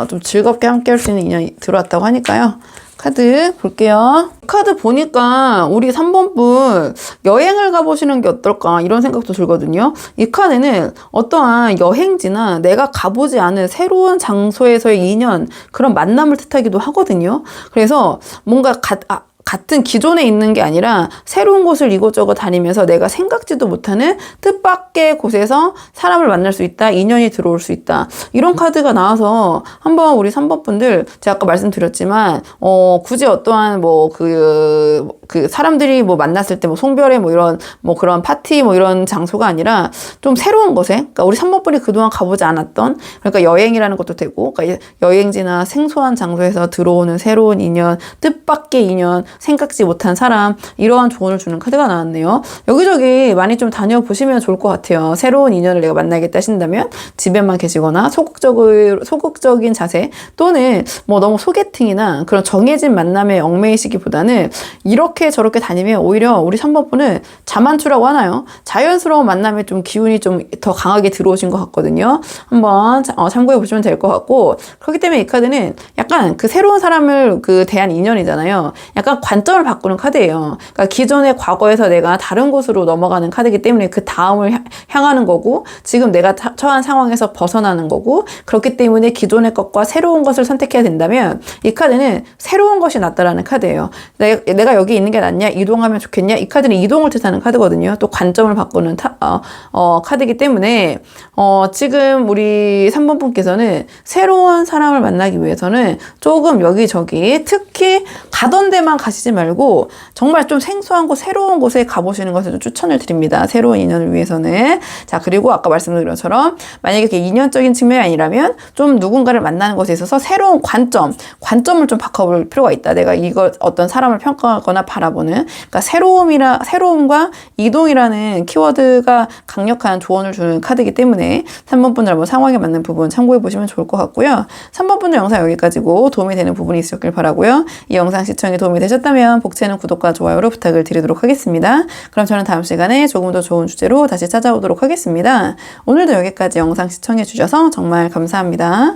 좀 즐겁게 함께 할 수 있는 인연이 들어왔다고 하니까요. 카드 볼게요. 카드 보니까 우리 3번 분 여행을 가보시는 게 어떨까 이런 생각도 들거든요. 이 카드는 어떠한 여행지나 내가 가보지 않은 새로운 장소에서의 인연, 그런 만남을 뜻하기도 하거든요. 그래서 뭔가 같은 기존에 있는 게 아니라 새로운 곳을 이곳저곳 다니면서 내가 생각지도 못하는 뜻밖의 곳에서 사람을 만날 수 있다. 인연이 들어올 수 있다. 이런 카드가 나와서 한번 우리 3번 분들, 제가 아까 말씀드렸지만 굳이 어떠한 그 사람들이 뭐 만났을 때 뭐 송별회 뭐 이런 뭐 그런 파티 뭐 이런 장소가 아니라 좀 새로운 곳에, 그러니까 우리 3번 분이 그동안 가보지 않았던, 그러니까 여행이라는 것도 되고, 그러니까 여행지나 생소한 장소에서 들어오는 새로운 인연, 뜻밖의 인연, 생각지 못한 사람, 이러한 조언을 주는 카드가 나왔네요. 여기저기 많이 좀 다녀보시면 좋을 것 같아요. 새로운 인연을 내가 만나겠다 하신다면 집에만 계시거나 소극적인 자세, 또는 뭐 너무 소개팅이나 그런 정해진 만남에 얽매이시기보다는 이렇게 저렇게 다니면 오히려 우리 3번 분은 자만추라고 하나요? 자연스러운 만남에 좀 기운이 좀 더 강하게 들어오신 것 같거든요. 한번 참고해 보시면 될 것 같고, 그렇기 때문에 이 카드는 약간 그 새로운 사람을 대한 인연이잖아요. 약간 관점을 바꾸는 카드예요. 그러니까 기존의 과거에서 내가 다른 곳으로 넘어가는 카드이기 때문에 그 다음을 향하는 거고, 지금 내가 처한 상황에서 벗어나는 거고, 그렇기 때문에 기존의 것과 새로운 것을 선택해야 된다면 이 카드는 새로운 것이 낫다라는 카드예요. 내가 여기 있는 게 낫냐, 이동하면 좋겠냐, 이 카드는 이동을 뜻하는 카드거든요. 또 관점을 바꾸는 카드이기 때문에 지금 우리 3번 분께서는 새로운 사람을 만나기 위해서는 조금 여기저기, 특히 가던 데만 가시지 말고 정말 좀 생소한 곳, 새로운 곳에 가보시는 것을 좀 추천을 드립니다. 새로운 인연을 위해서는. 자, 그리고 아까 말씀드린 것처럼 만약에 이렇게 인연적인 측면이 아니라면 좀 누군가를 만나는 것에 있어서 새로운 관점을 좀 바꿔볼 필요가 있다. 내가 어떤 사람을 평가하거나 바라보는, 그러니까 새로움과 이동이라는 키워드가 강력한 조언을 주는 카드이기 때문에 3번 분들 한번 상황에 맞는 부분 참고해 보시면 좋을 것 같고요. 3번 분들 영상 여기까지고 도움이 되는 부분이 있으셨길 바라고요. 이 영상 시청에 도움이 되셨다면 복채는 구독과 좋아요로 부탁을 드리도록 하겠습니다. 그럼 저는 다음 시간에 조금 더 좋은 주제로 다시 찾아오도록 하겠습니다. 오늘도 여기까지 영상 시청해 주셔서 정말 감사합니다.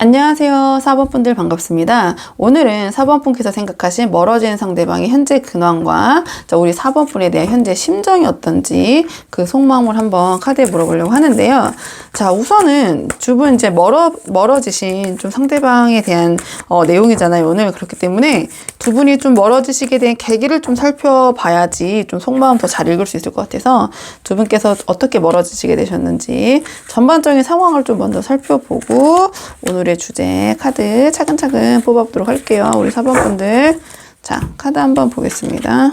안녕하세요. 4번 분들 반갑습니다. 오늘은 4번 분께서 생각하신 멀어진 상대방의 현재 근황과 우리 4번 분에 대한 현재 심정이 어떤지 그 속마음을 한번 카드에 물어보려고 하는데요. 자, 우선은 두 분 이제 멀어지신 좀 상대방에 대한 내용이잖아요, 오늘. 그렇기 때문에 두 분이 좀 멀어지시게 된 계기를 좀 살펴봐야지 좀 속마음 더 잘 읽을 수 있을 것 같아서 두 분께서 어떻게 멀어지시게 되셨는지 전반적인 상황을 좀 먼저 살펴보고 오늘의 주제 카드 차근차근 뽑아보도록 할게요. 우리 4번 분들. 자, 카드 한번 보겠습니다.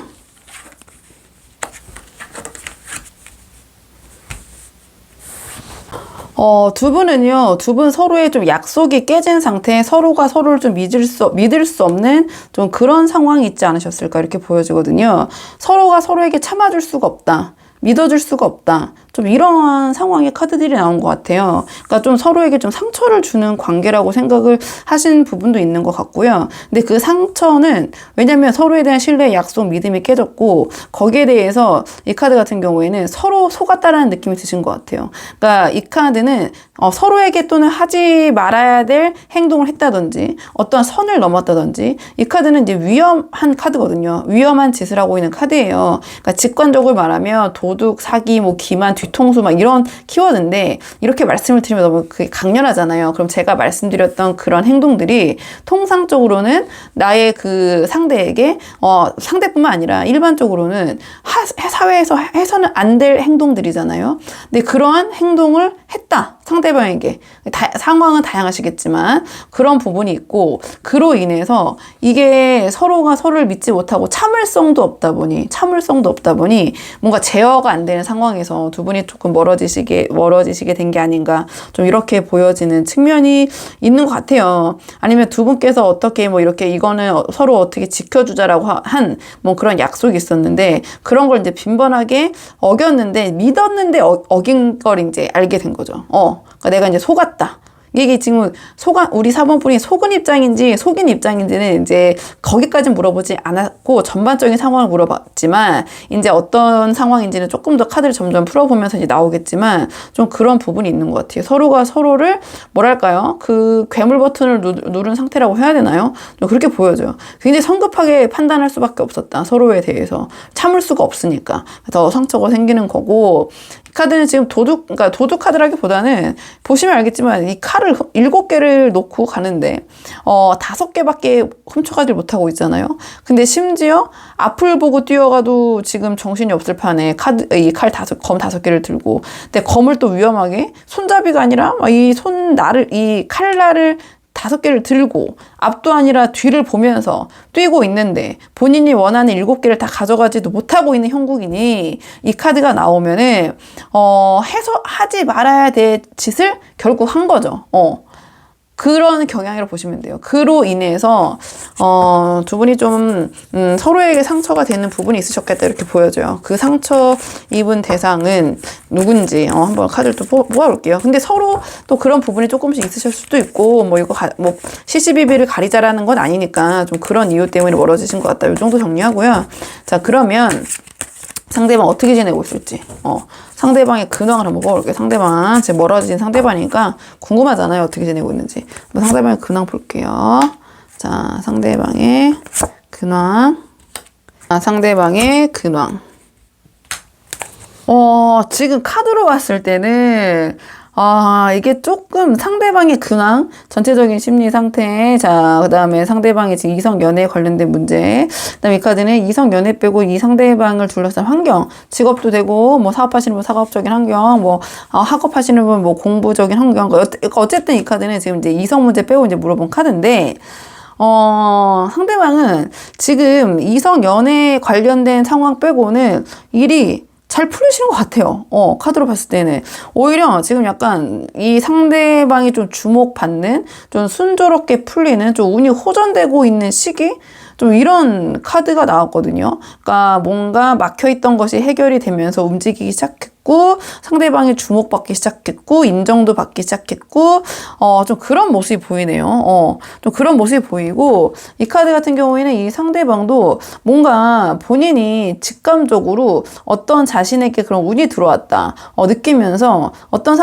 두 분 서로의 좀 약속이 깨진 상태, 서로가 서로를 좀 믿을 수 없는 좀 그런 상황이 있지 않으셨을까, 이렇게 보여지거든요. 서로가 서로에게 참아줄 수가 없다. 믿어줄 수가 없다. 좀 이러한 상황의 카드들이 나온 것 같아요. 그러니까 좀 서로에게 좀 상처를 주는 관계라고 생각을 하신 부분도 있는 것 같고요. 근데 그 상처는 왜냐면 서로에 대한 신뢰, 약속, 믿음이 깨졌고 거기에 대해서 이 카드 같은 경우에는 서로 속았다라는 느낌이 드신 것 같아요. 그러니까 이 카드는 서로에게 또는 하지 말아야 될 행동을 했다든지 어떠한 선을 넘었다든지 이 카드는 이제 위험한 카드거든요. 위험한 짓을 하고 있는 카드예요. 그러니까 직관적으로 말하면 도둑, 사기, 뭐 기만, 뒤통수 막 이런 키워드인데 이렇게 말씀을 드리면 너무 그게 강렬하잖아요. 그럼 제가 말씀드렸던 그런 행동들이 통상적으로는 나의 그 상대에게 상대뿐만 아니라 일반적으로는 사회에서 해서는 안 될 행동들이잖아요. 근데 그러한 행동을 했다. 상대방에게. 상황은 다양하시겠지만 그런 부분이 있고 그로 인해서 이게 서로가 서로를 믿지 못하고 참을성도 없다 보니 뭔가 제어가 안 되는 상황에서 두 분이 조금 멀어지시게 된 게 아닌가 좀 이렇게 보여지는 측면이 있는 것 같아요. 아니면 두 분께서 어떻게 뭐 이렇게 이거는 서로 어떻게 지켜주자라고 한 뭐 그런 약속이 있었는데 그런 걸 이제 빈번하게 어겼는데 믿었는데 어긴 걸 이제 알게 된 거죠. 그러니까 내가 이제 속았다. 이게 지금 우리 사모분이 속은 입장인지 속인 입장인지는 이제 거기까지 물어보지 않았고 전반적인 상황을 물어봤지만 이제 어떤 상황인지는 조금 더 카드를 점점 풀어보면서 이제 나오겠지만 좀 그런 부분이 있는 것 같아요. 서로가 서로를 뭐랄까요? 그 괴물 버튼을 누른 상태라고 해야 되나요? 좀 그렇게 보여져요. 굉장히 성급하게 판단할 수밖에 없었다. 서로에 대해서 참을 수가 없으니까 더 상처가 생기는 거고. 카드는 지금 그러니까 도둑 카드라기보다는 보시면 알겠지만 이 칼을 7개를 놓고 가는데 5개밖에 훔쳐가지 못하고 있잖아요. 근데 심지어 앞을 보고 뛰어가도 지금 정신이 없을 판에 검 5개를 들고 근데 검을 또 위험하게 손잡이가 아니라 이 칼날을 5개를 들고 앞도 아니라 뒤를 보면서 뛰고 있는데 본인이 원하는 7개를 다 가져가지도 못하고 있는 형국이니 이 카드가 나오면은 하지 말아야 될 짓을 결국 한 거죠. 그런 경향이라고 보시면 돼요. 그로 인해서 두 분이 좀 서로에게 상처가 되는 부분이 있으셨겠다 이렇게 보여져요. 그 상처 입은 대상은 누군지 한번 카드를 또 모아볼게요. 근데 서로 또 그런 부분이 조금씩 있으실 수도 있고 뭐 이거 시시비비를 가리자라는 건 아니니까 좀 그런 이유 때문에 멀어지신 것 같다. 이 정도 정리하고요. 자, 그러면 상대방 어떻게 지내고 있을지 상대방의 근황을 한번 볼게요. 상대방 지금 멀어진 상대방이니까 궁금하잖아요. 어떻게 지내고 있는지. 상대방의 근황 볼게요. 자, 상대방의 근황. 지금 카드로 봤을 때는 이게 조금 상대방의 근황, 전체적인 심리 상태, 자, 그 다음에 상대방의 지금 이성 연애에 관련된 문제, 그 다음에 이 카드는 이성 연애 빼고 이 상대방을 둘러싼 환경, 직업도 되고, 뭐 사업하시는 분 사업적인 환경, 뭐 학업하시는 분 뭐 공부적인 환경, 어쨌든 이 카드는 지금 이제 이성 문제 빼고 이제 물어본 카드인데, 상대방은 지금 이성 연애에 관련된 상황 빼고는 일이 잘 풀리시는 것 같아요. 카드로 봤을 때는. 오히려 지금 약간 이 상대방이 좀 주목받는, 좀 순조롭게 풀리는, 좀 운이 호전되고 있는 시기? 좀 이런 카드가 나왔거든요. 그러니까 뭔가 막혀있던 것이 해결이 되면서 움직이기 시작했고, 상대방이 주목받기 시작했고, 인정도 받기 시작했고, 좀 그런 모습이 보이네요. 좀 그런 모습이 보이고, 이 카드 같은 경우에는 이 상대방도 뭔가 본인이 직감적으로 어떤 자신에게 그런 운이 들어왔다, 느끼면서 어떤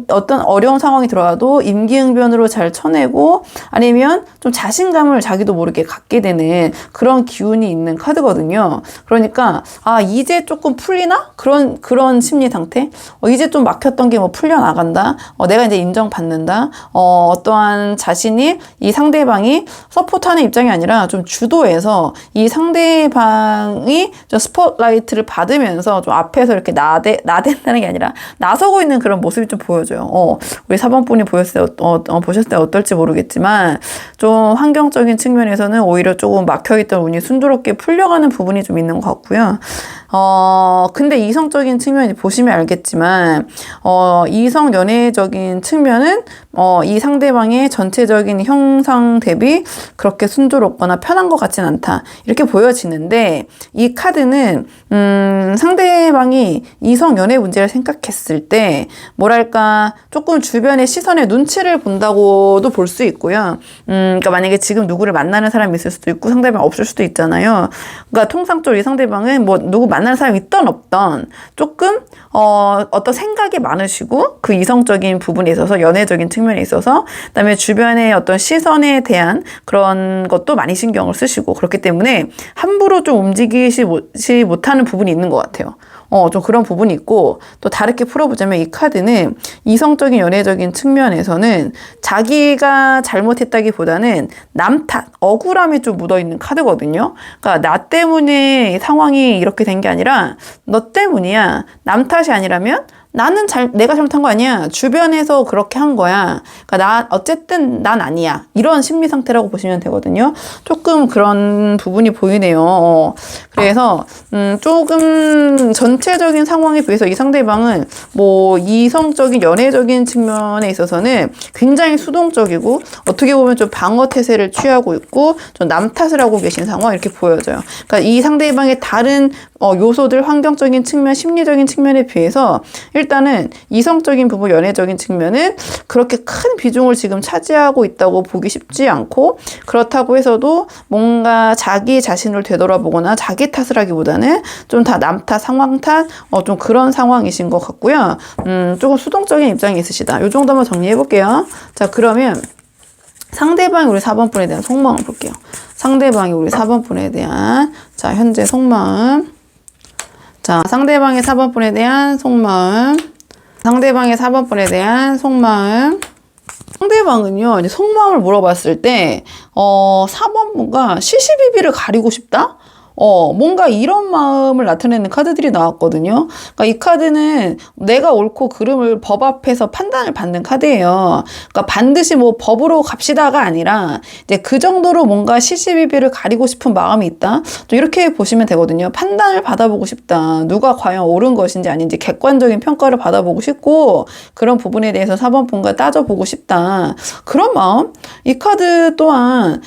어떤 어려운 상황이 들어와도 임기응변으로 잘 쳐내고, 아니면 좀 자신감을 자기도 모르게 갖게 되는 그런 기운이 있는 카드거든요. 그러니까 이제 조금 풀리나? 그런 심리 상태? 이제 좀 막혔던 게 뭐 풀려나간다? 내가 이제 인정받는다? 어떠한 자신이 이 상대방이 서포트하는 입장이 아니라 좀 주도해서 이 상대방이 좀 스포트라이트를 받으면서 좀 앞에서 이렇게 나댄다는 게 아니라 나서고 있는 그런 모습이 좀 보여져요. 우리 4번분이 보셨을 때 어떨지 모르겠지만 좀 환경적인 측면에서는 오히려 조금 막혀있던 운이 순조롭게 풀려가는 부분이 좀 있는 것 같고요. 근데 이성적인 측면이 보시면 알겠지만, 이성 연애적인 측면은, 이 상대방의 전체적인 형상 대비 그렇게 순조롭거나 편한 것 같진 않다. 이렇게 보여지는데, 이 카드는, 상대방이 이성 연애 문제를 생각했을 때, 뭐랄까, 조금 주변의 시선의 눈치를 본다고도 볼 수 있고요. 그러니까 만약에 지금 누구를 만나는 사람이 있을 수도 있고, 상대방 없을 수도 있잖아요. 그러니까 통상적으로 이 상대방은 뭐 누구 만나는 사람이 있던 없던 조금 어떤 생각이 많으시고 그 이성적인 부분에 있어서 연애적인 측면에 있어서 그다음에 주변의 어떤 시선에 대한 그런 것도 많이 신경을 쓰시고 그렇기 때문에 함부로 좀 움직이지 못하는 부분이 있는 것 같아요. 좀 그런 부분이 있고 또 다르게 풀어보자면 이 카드는 이성적인 연애적인 측면에서는 자기가 잘못했다기보다는 남 탓, 억울함이 좀 묻어있는 카드거든요. 그러니까 나 때문에 이 상황이 이렇게 된 게 아니라 너 때문이야. 남 탓이 아니라면 내가 잘못한 거 아니야. 주변에서 그렇게 한 거야. 그러니까 어쨌든 난 아니야. 이런 심리 상태라고 보시면 되거든요. 조금 그런 부분이 보이네요. 그래서, 조금 전체적인 상황에 비해서 이 상대방은 뭐 이성적인 연애적인 측면에 있어서는 굉장히 수동적이고 어떻게 보면 좀 방어 태세를 취하고 있고 좀 남 탓을 하고 계신 상황 이렇게 보여져요. 그러니까 이 상대방의 다른 요소들, 환경적인 측면, 심리적인 측면에 비해서 일단은 이성적인 부분, 연애적인 측면은 그렇게 큰 비중을 지금 차지하고 있다고 보기 쉽지 않고 그렇다고 해서도 뭔가 자기 자신을 되돌아보거나 자기 탓을 하기보다는 좀 다 남 탓, 상황 탓, 좀 그런 상황이신 것 같고요. 조금 수동적인 입장이 있으시다. 요 정도만 정리해 볼게요. 자, 그러면 상대방이 우리 4번 분에 대한 속마음을 볼게요. 상대방이 우리 4번 분에 대한 자, 현재 속마음. 자, 상대방의 4번 분에 대한 속마음. 상대방의 4번 분에 대한 속마음. 상대방은요, 이제 속마음을 물어봤을 때, 4번 분과 시시비비를 가리고 싶다? 뭔가 이런 마음을 나타내는 카드들이 나왔거든요. 그러니까 이 카드는 내가 옳고 그름을 법 앞에서 판단을 받는 카드예요. 그러니까 반드시 뭐 법으로 갑시다가 아니라 이제 그 정도로 뭔가 시시비비를 가리고 싶은 마음이 있다. 또 이렇게 보시면 되거든요. 판단을 받아보고 싶다. 누가 과연 옳은 것인지 아닌지 객관적인 평가를 받아보고 싶고 그런 부분에 대해서 4번 분과 따져보고 싶다. 그런 마음? 이 카드 또한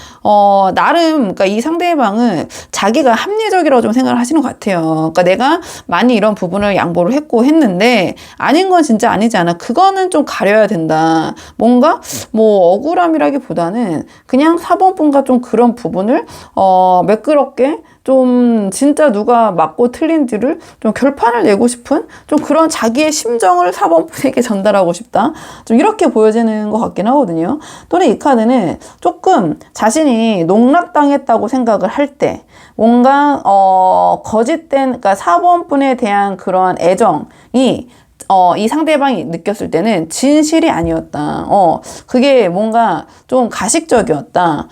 나름 그러니까 이 상대방은 자기가 합리적이라고 좀 생각을 하시는 것 같아요. 그러니까 내가 많이 이런 부분을 양보를 했는데 아닌 건 진짜 아니지 않아. 그거는 좀 가려야 된다. 뭔가 뭐 억울함이라기보다는 그냥 4번 분과 좀 그런 부분을 매끄럽게 좀 진짜 누가 맞고 틀린지를 좀 결판을 내고 싶은 좀 그런 자기의 심정을 4번 분에게 전달하고 싶다. 좀 이렇게 보여지는 것 같긴 하거든요. 또는 이 카드는 조금 자신이 농락당했다고 생각을 할 때 뭔가 거짓된 그러니까 4번 분에 대한 그런 애정이 이 상대방이 느꼈을 때는 진실이 아니었다. 그게 뭔가 좀 가식적이었다.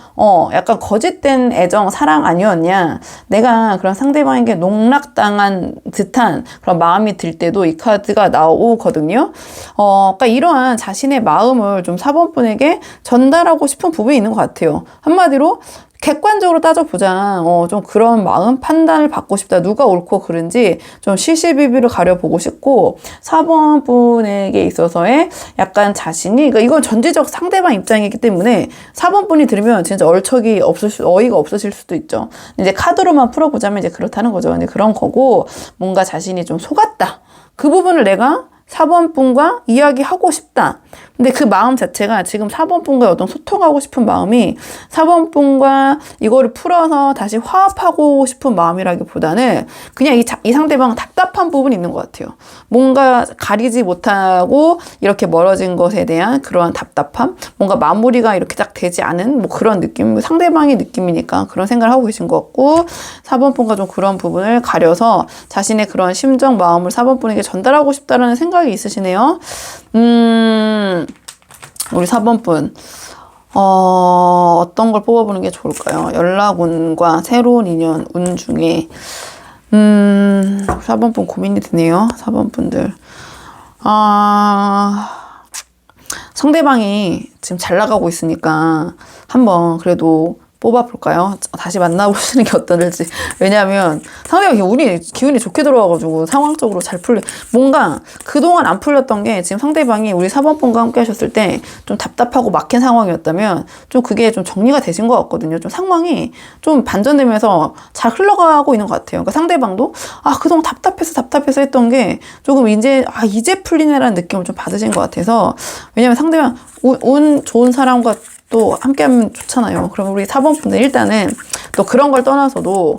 약간 거짓된 애정, 사랑 아니었냐. 내가 그런 상대방에게 농락당한 듯한 그런 마음이 들 때도 이 카드가 나오거든요. 그러니까 이러한 자신의 마음을 좀 4번 분에게 전달하고 싶은 부분이 있는 것 같아요. 한마디로 객관적으로 따져보자. 좀 그런 마음 판단을 받고 싶다. 누가 옳고 그른지 좀 시시비비를 가려보고 싶고 4번 분에게 있어서의 약간 자신이 그러니까 이건 전제적 상대방 입장이기 때문에 4번 분이 들으면 진짜 어이가 없으실 수도 있죠. 이제 카드로만 풀어보자면 이제 그렇다는 거죠. 근데 그런 거고 뭔가 자신이 좀 속았다. 그 부분을 내가 4번 분과 이야기하고 싶다. 근데 그 마음 자체가 지금 4번 분과 어떤 소통하고 싶은 마음이 4번 분과 이거를 풀어서 다시 화합하고 싶은 마음이라기보다는 그냥 이 상대방은 답답한 부분이 있는 것 같아요. 뭔가 가리지 못하고 이렇게 멀어진 것에 대한 그러한 답답함, 뭔가 마무리가 이렇게 딱 되지 않은 뭐 그런 느낌, 상대방의 느낌이니까 그런 생각을 하고 계신 것 같고 4번 분과 좀 그런 부분을 가려서 자신의 그런 심정, 마음을 4번 분에게 전달하고 싶다라는 생각이 있으시네요. 우리 4번 분. 어떤 걸 뽑아보는 게 좋을까요? 연락운과 새로운 인연, 운 중에. 4번 분 고민이 드네요. 4번 분들. 상대방이 지금 잘 나가고 있으니까 한번 그래도 뽑아볼까요? 다시 만나보시는 게 어떨지. 왜냐하면 상대가 기운이 좋게 들어와가지고 상황적으로 잘 뭔가 그동안 안 풀렸던 게 지금 상대방이 우리 4번 분과 함께 하셨을 때 좀 답답하고 막힌 상황이었다면 좀 그게 좀 정리가 되신 것 같거든요. 좀 상황이 좀 반전되면서 잘 흘러가고 있는 것 같아요. 그러니까 상대방도 그동안 답답해서 했던 게 조금 이제 풀리네라는 느낌을 좀 받으신 것 같아서 왜냐면 상대방 운 좋은 사람과 또 함께하면 좋잖아요. 그럼 우리 4번 분들 일단은 또 그런 걸 떠나서도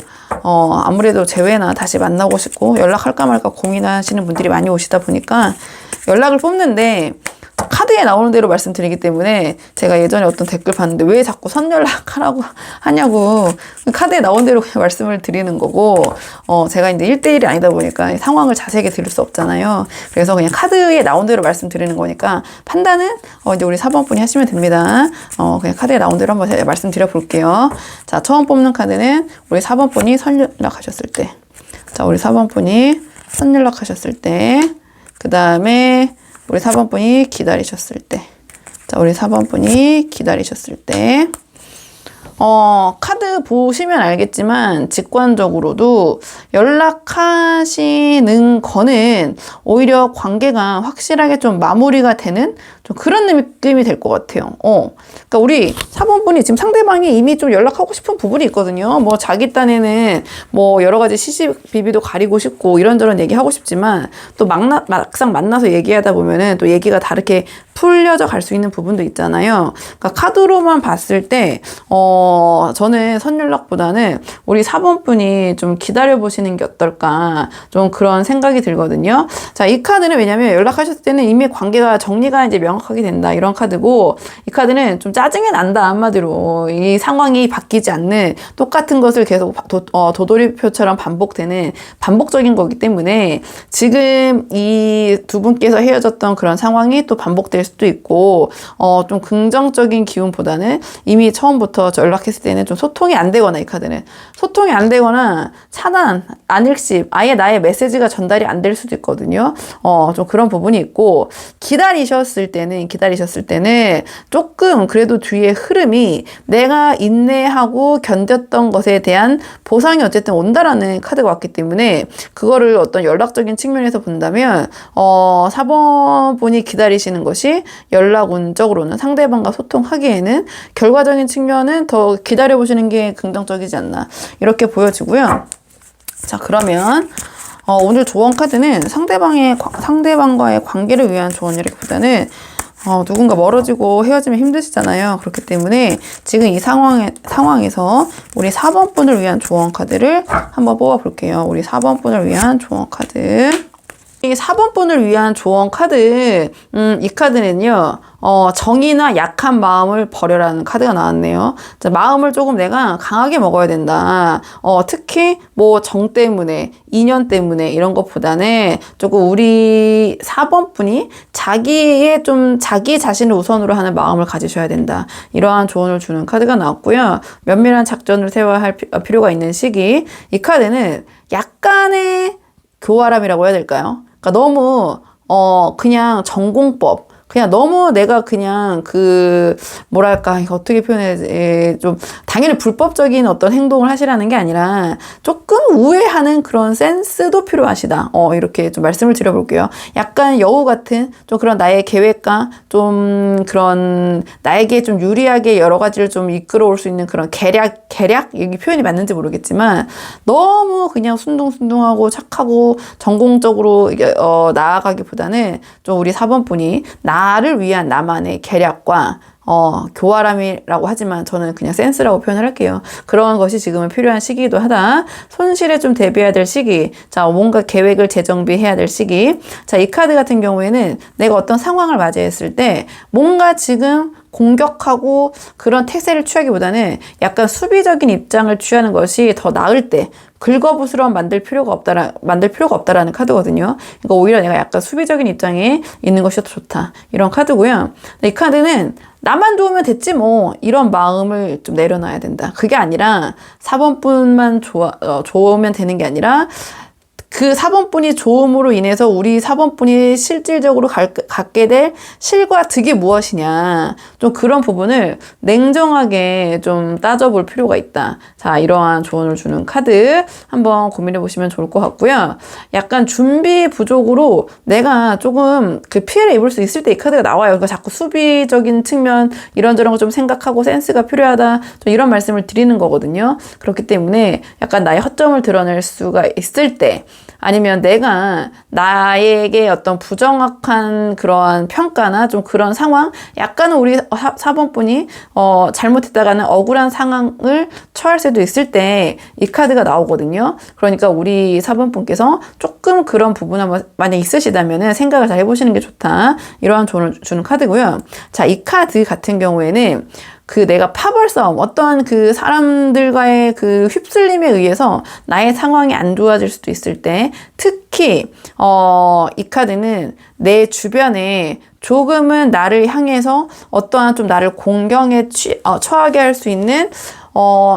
아무래도 재회나 다시 만나고 싶고 연락할까 말까 고민하시는 분들이 많이 오시다 보니까 연락을 뽑는데 카드에 나오는 대로 말씀드리기 때문에 제가 예전에 어떤 댓글 봤는데 왜 자꾸 선연락하라고 하냐고 카드에 나온 대로 그냥 말씀을 드리는 거고 제가 이제 1대1이 아니다 보니까 상황을 자세하게 드릴 수 없잖아요. 그래서 그냥 카드에 나온 대로 말씀드리는 거니까 판단은 이제 우리 4번 분이 하시면 됩니다. 그냥 카드에 나온 대로 한번 제가 말씀드려 볼게요. 자, 처음 뽑는 카드는 우리 4번 분이 선연락하셨을 때. 자, 우리 4번 분이 선연락하셨을 때. 그 다음에 우리 4번 분이 기다리셨을 때. 자, 우리 4번 분이 기다리셨을 때. 카드 보시면 알겠지만 직관적으로도 연락하시는 거는 오히려 관계가 확실하게 좀 마무리가 되는 좀 그런 느낌이 될 것 같아요. 그러니까 우리 4번 분이 지금 상대방이 이미 좀 연락하고 싶은 부분이 있거든요. 뭐 자기 딴에는 뭐 여러 가지 시시비비도 가리고 싶고 이런저런 얘기하고 싶지만 또 막상 만나서 얘기하다 보면은 또 얘기가 다르게 풀려져 갈 수 있는 부분도 있잖아요. 그러니까 카드로만 봤을 때 저는 선연락보다는 우리 4번 분이 좀 기다려보시는 게 어떨까 좀 그런 생각이 들거든요. 자, 이 카드는 왜냐면 연락하셨을 때는 이미 관계가 정리가 이제 명확하게 된다 이런 카드고 이 카드는 좀 짜증이 난다 한마디로 이 상황이 바뀌지 않는 똑같은 것을 계속 도돌이표처럼 반복되는 반복적인 거기 때문에 지금 이 두 분께서 헤어졌던 그런 상황이 또 반복될 수도 있고 좀 긍정적인 기운보다는 이미 처음부터 연락했을 때는 좀 소통이 안 되거나 이 카드는 소통이 안 되거나 차단, 안일십 아예 나의 메시지가 전달이 안 될 수도 있거든요. 좀 그런 부분이 있고 기다리셨을 때는 조금 그래도 뒤에 흐름이 내가 인내하고 견뎠던 것에 대한 보상이 어쨌든 온다라는 카드가 왔기 때문에 그거를 어떤 연락적인 측면에서 본다면 4번 분이 기다리시는 것이 연락 운적으로는 상대방과 소통하기에는 결과적인 측면은 더 기다려보시는 게 긍정적이지 않나 이렇게 보여지고요. 자, 그러면 오늘 조언 카드는 상대방과의 관계를 위한 조언이라기보다는 누군가 멀어지고 헤어지면 힘드시잖아요. 그렇기 때문에 지금 이 상황에서 우리 4번 분을 위한 조언 카드를 한번 뽑아 볼게요. 우리 4번 분을 위한 조언 카드. 이 4번 분을 위한 조언 카드, 이 카드는요, 정의나 약한 마음을 버려라는 카드가 나왔네요. 자, 마음을 조금 내가 강하게 먹어야 된다. 특히 뭐 정 때문에, 인연 때문에 이런 것보다는 조금 우리 4번 분이 자기 자신을 우선으로 하는 마음을 가지셔야 된다. 이러한 조언을 주는 카드가 나왔고요. 면밀한 작전을 세워야 할 필요가 있는 시기. 이 카드는 약간의 교활함이라고 해야 될까요? 그러니까 너무 그냥 전공법 그냥 너무 내가 그냥 뭐랄까, 이거 어떻게 표현해야지, 좀, 당연히 불법적인 어떤 행동을 하시라는 게 아니라 조금 우회하는 그런 센스도 필요하시다. 이렇게 좀 말씀을 드려볼게요. 약간 여우 같은 좀 그런 나의 계획과 좀 그런 나에게 좀 유리하게 여러 가지를 좀 이끌어 올 수 있는 그런 계략? 여기 표현이 맞는지 모르겠지만 너무 그냥 순둥순둥하고 착하고 전공적으로 나아가기보다는 좀 우리 4번 분이 나를 위한 나만의 계략과 교활함이라고 하지만 저는 그냥 센스라고 표현을 할게요. 그런 것이 지금은 필요한 시기이기도 하다. 손실에 좀 대비해야 될 시기. 자, 뭔가 계획을 재정비해야 될 시기. 자, 이 카드 같은 경우에는 내가 어떤 상황을 맞이했을 때 뭔가 지금 공격하고 그런 태세를 취하기보다는 약간 수비적인 입장을 취하는 것이 더 나을 때 긁어부스럼 만들 필요가 없다라는 카드거든요. 그러니까 오히려 내가 약간 수비적인 입장에 있는 것이 더 좋다. 이런 카드고요. 이 카드는 나만 좋으면 됐지 뭐 이런 마음을 좀 내려놔야 된다. 그게 아니라 4번 분만 좋으면 되는 게 아니라 그 4번 분이 좋음으로 인해서 우리 4번 분이 실질적으로 갖게 될 실과 득이 무엇이냐. 좀 그런 부분을 냉정하게 좀 따져볼 필요가 있다. 자, 이러한 조언을 주는 카드 한번 고민해 보시면 좋을 것 같고요. 약간 준비 부족으로 내가 조금 그 피해를 입을 수 있을 때 이 카드가 나와요. 그러니까 자꾸 수비적인 측면 이런저런 거 좀 생각하고 센스가 필요하다. 좀 이런 말씀을 드리는 거거든요. 그렇기 때문에 약간 나의 허점을 드러낼 수가 있을 때 아니면 내가 나에게 어떤 부정확한 그러한 평가나 좀 그런 상황, 약간은 우리 4번 분이 잘못했다가는 억울한 상황을 처할 수도 있을 때 이 카드가 나오거든요. 그러니까 우리 4번 분께서 조금 그런 부분 한번 만약 있으시다면은 생각을 잘 해보시는 게 좋다. 이러한 조언을 주는 카드고요. 자, 이 카드 같은 경우에는 그 내가 파벌 싸움, 어떠한 그 사람들과의 그 휩쓸림에 의해서 나의 상황이 안 좋아질 수도 있을 때, 특히, 이 카드는 내 주변에 조금은 나를 향해서 어떠한 좀 나를 공경에 처하게 할 수 있는